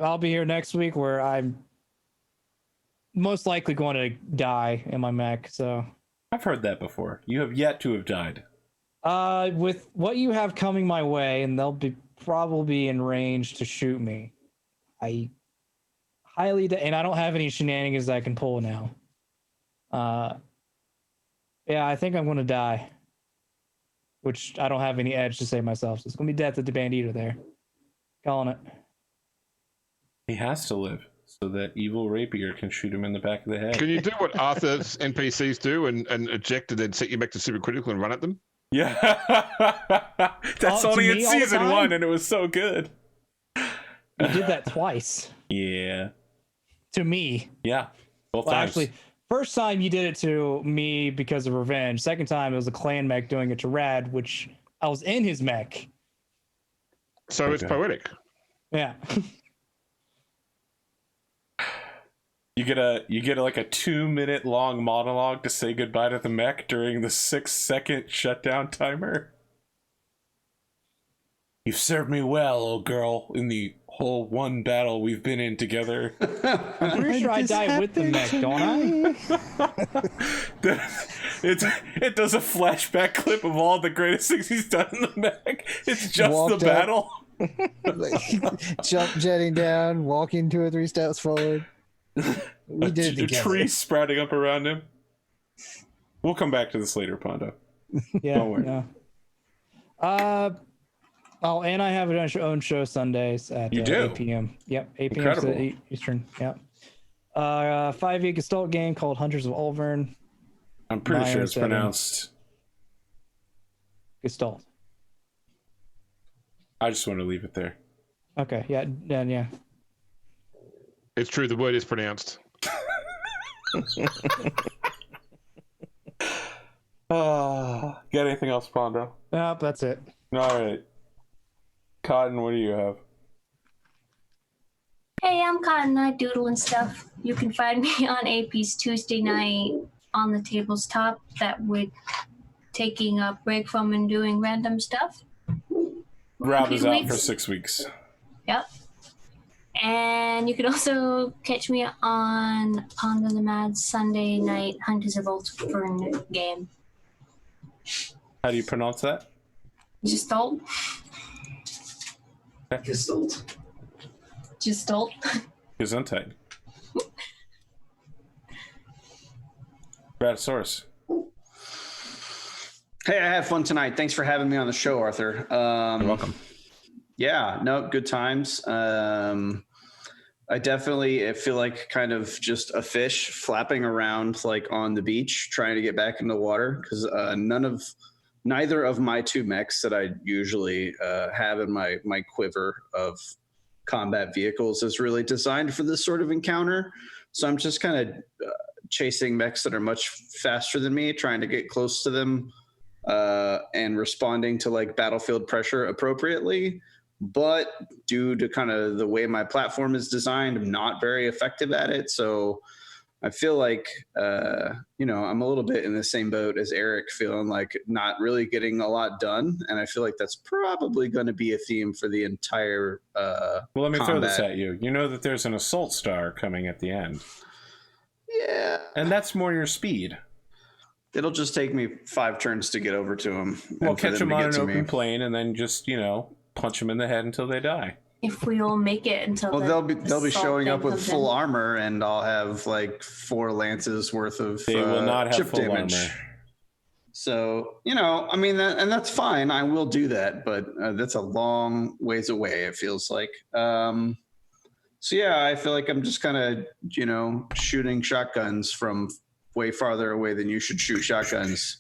I'll be here next week where I'm most likely going to die in my mech. So I've heard that before. You have yet to have died. with what you have coming my way, and they'll be probably in range to shoot me. I highly and I don't have any shenanigans I can pull now. Yeah, I think I'm going to die. Which I don't have any edge to save myself. So it's going to be death at the Bandito there. Calling it. He has to live so that evil rapier can shoot him in the back of the head. Can you do what Arthur's NPCs do and eject and then set you back to supercritical and run at them? Yeah. That's only in season 1 and it was so good. You did that twice. Yeah. To me. Yeah. Both well, times. Actually, first time you did it to me because of revenge. Second time it was a clan mech doing it to Rad, which I was in his mech. So it's poetic. Yeah. You get like a 2-minute long monologue to say goodbye to the mech during the 6-second shutdown timer. You've served me well, old girl, in the whole 1 battle we've been in together. I'm pretty sure I died with the mech, don't I? It does a flashback clip of all the greatest things he's done in the mech. It's just Walked the up. battle. Jump jetting down, walking 2 or 3 steps forward. We did it A together. tree sprouting up around him. We'll come back to this later, Pondo. Yeah. Don't worry. Yeah. Oh, and I have an own show Sundays at You do? 8 p.m. Yep, 8 p.m. Incredible. to 8 Eastern. Yep. 5e Gestalt game called Hunters of Ulvern. I'm pretty sure it's 907. pronounced. Gestalt. I just want to leave it there. Okay. Yeah. Yeah. It's true, the word is pronounced. Got anything else, Pondo? Nope, that's it. All right. Cotton, what do you have? Hey, I'm Cotton. I doodle and stuff. You can find me on AP's Tuesday night on the table's top that we're taking a break from and doing random stuff. Rob is Few out for weeks. 6 weeks. Yep. And you can also catch me on Pondothemad Sunday night Hunters of Ulvern game. How do you pronounce that? Gestalt. Gestalt. Gestalt. Gesundheit. Raddosaurus. Hey, I had fun tonight. Thanks for having me on the show, Arthur. You're welcome. Yeah, no, good times. I definitely feel like kind of just a fish flapping around like on the beach, trying to get back in the water because neither of my 2 mechs that I usually have in my quiver of combat vehicles is really designed for this sort of encounter. So I'm just kind of chasing mechs that are much faster than me, trying to get close to them, and responding to like battlefield pressure appropriately. But due to kind of the way my platform is designed, I'm not very effective at it. So I feel like, I'm a little bit in the same boat as Eric, feeling like not really getting a lot done. And I feel like that's probably going to be a theme for the entire Well, let me throw this combat. at you. You know that there's an assault star coming at the end. Yeah. And that's more your speed. It'll just take me 5 turns to get over to him. Well, catch them on an open plane and then just, punch them in the head until they die. If we all make it until they'll be showing up with full armor, and I'll have like 4 lances worth of they will not have chip full damage. armor. So and that's fine. I will do that, but that's a long ways away. It feels like. So yeah, I feel like I'm just kind of shooting shotguns from way farther away than you should shoot shotguns.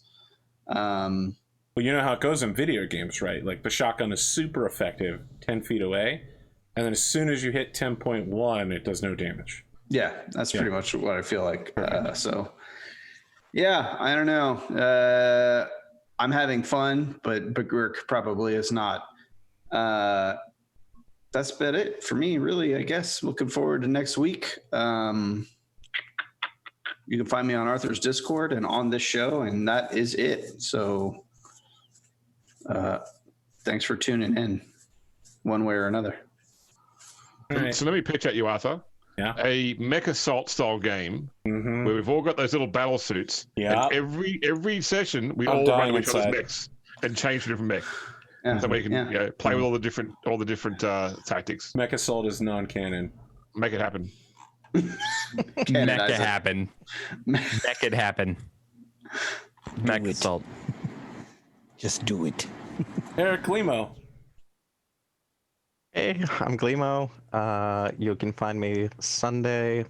Well, you know how it goes in video games, right? Like the shotgun is super effective 10 feet away, and then as soon as you hit 10.1, it does no damage. Yeah, that's pretty much what I feel like. So, yeah, I don't know. I'm having fun, but Bagurk probably is not. That's about it for me, really, I guess. Looking forward to next week. You can find me on Arthur's Discord and on this show, and that is it. So thanks for tuning in one way or another. Right. So let me pitch at you, Arthur. Yeah. A mech assault style game where we've all got those little battle suits. Yeah. And every session we I'm all dying run each other's inside. mechs and change to different mech. Yeah. So we can play with all the different tactics. Mech assault is non-canon. Make it happen. Make it happen. Make it happen. Mech assault. Just do it. Eric Limo. Hey, I'm Glimo. You can find me Sunday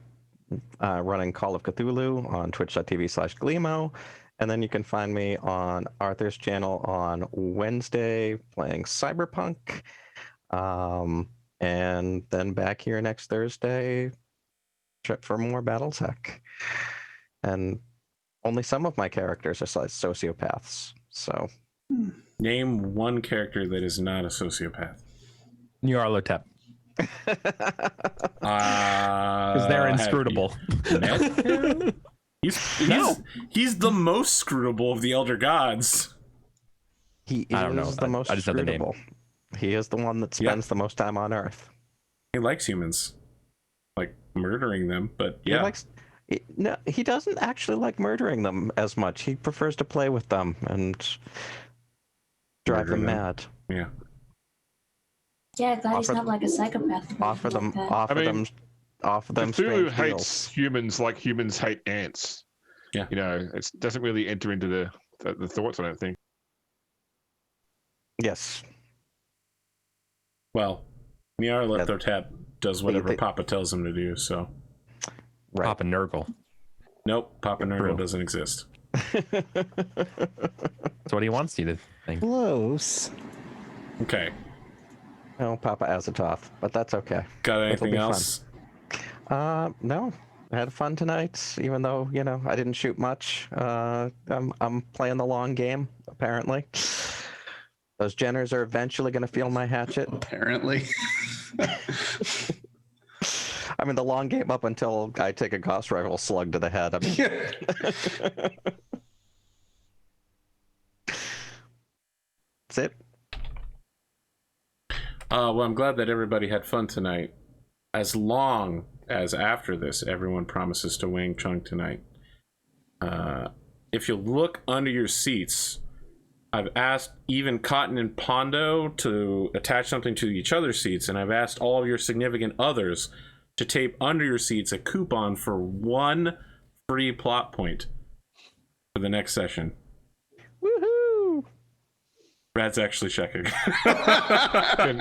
running Call of Cthulhu on twitch.tv/Glimo. And then you can find me on Arthur's channel on Wednesday playing Cyberpunk. And then back here next Thursday for more Battletech. And only some of my characters are sociopaths. So Name one character that is not a sociopath. Nyarlathotep. Because they're inscrutable. He's the most scrutable of the Elder Gods. He I don't know. is the most I just know the name. scrutable. He is the one that spends the most time on Earth. He likes humans, like murdering them. But No, he doesn't actually like murdering them as much. He prefers to play with them and drive them mad. Yeah. Yeah, glad he's not like a psychopath. Offer them Cthulhu strange hates deals. humans like humans hate ants. Yeah. It doesn't really enter into the thoughts, I don't think. Yes. Well, Nyarlathotep does whatever Papa tells him to do, so. Right. Papa Nurgle. Nope, Papa Nurgle doesn't exist. That's what he wants you to think. Close. Okay. No, Papa Azatoth, but that's okay. Got anything be else? No. I had fun tonight, even though, I didn't shoot much. I'm playing the long game, apparently. Those Jenners are eventually going to feel my hatchet. Apparently. I mean, the long game up until I take a Gauss rifle slug to the head. That's it. Well, I'm glad that everybody had fun tonight. As long as after this, everyone promises to Wang Chung tonight. If you look under your seats, I've asked even Cotton and Pondo to attach something to each other's seats, and I've asked all of your significant others to tape under your seats a coupon for 1 free plot point for the next session. Woohoo! Brad's actually checking. Can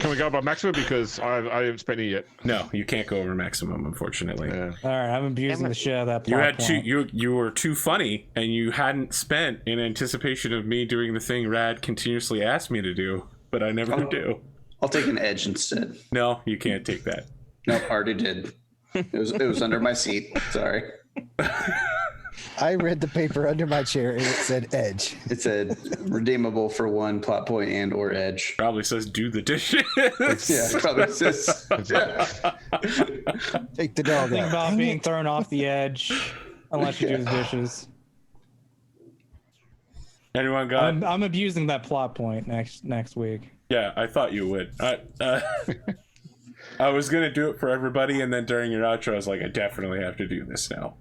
we go by maximum, because I haven't spent it yet? No, you can't go over maximum, unfortunately. Yeah. All right, I'm abusing the shit out of that plot You had point. you were too funny, and you hadn't spent in anticipation of me doing the thing Rad continuously asked me to do, but I never do. I'll take an edge instead. No, you can't take that. Nope, already did. It was under my seat. Sorry. I read the paper under my chair and it said edge. It said redeemable for 1 plot point and or edge. Probably says do the dishes. Yeah, it probably says. Take the dog Think out. about Dang being it. thrown off the edge unless you do the dishes. Anyone got? I'm abusing that plot point next week. Yeah, I thought you would. I was gonna do it for everybody, and then during your outro, I was like, I definitely have to do this now.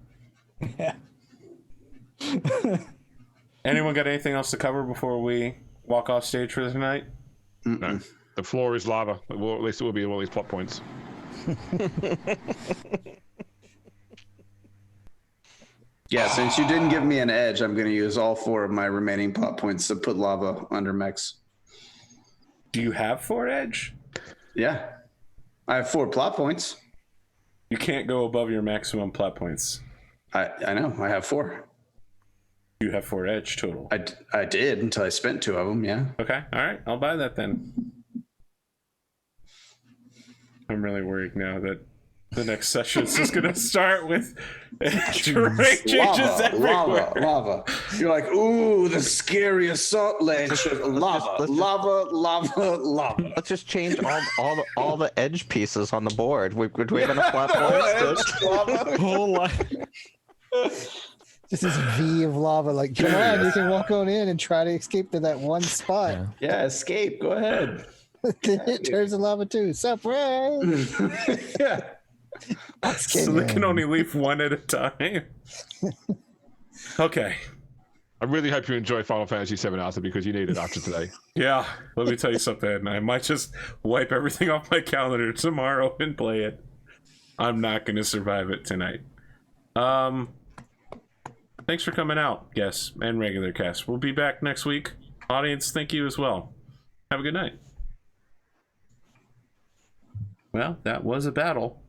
Yeah. Anyone got anything else to cover before we walk off stage for tonight? No, the floor is lava. Well, at least it will be all these plot points. Yeah, since you didn't give me an edge, I'm going to use all 4 of my remaining plot points to put lava under mechs. Do you have 4 edge? Yeah. I have 4 plot points. You can't go above your maximum plot points. I know. I have 4. You have 4 edge total. I did until I spent 2 of them, yeah. Okay, all right, I'll buy that then. I'm really worried now that the next session is just gonna start with terrain changes everywhere. Lava. You're like, ooh, the scary assault ledge. Lava. Let's just change all the edge pieces on the board. Do we have enough plot points? Whole lot. Just this V of lava, like, come on, you can walk on in and try to escape to that one spot. Yeah. Yeah, escape. Go ahead. Then it turns to lava too. Surprise! Yeah. So they can only leave one at a time. Okay. I really hope you enjoy Final Fantasy VII, Arthur, because you need it after today. Yeah, let me tell you something. I might just wipe everything off my calendar tomorrow and play it. I'm not going to survive it tonight. Thanks for coming out, yes, and regular cast. We'll be back next week. Audience, thank you as well. Have a good night. Well, that was a battle.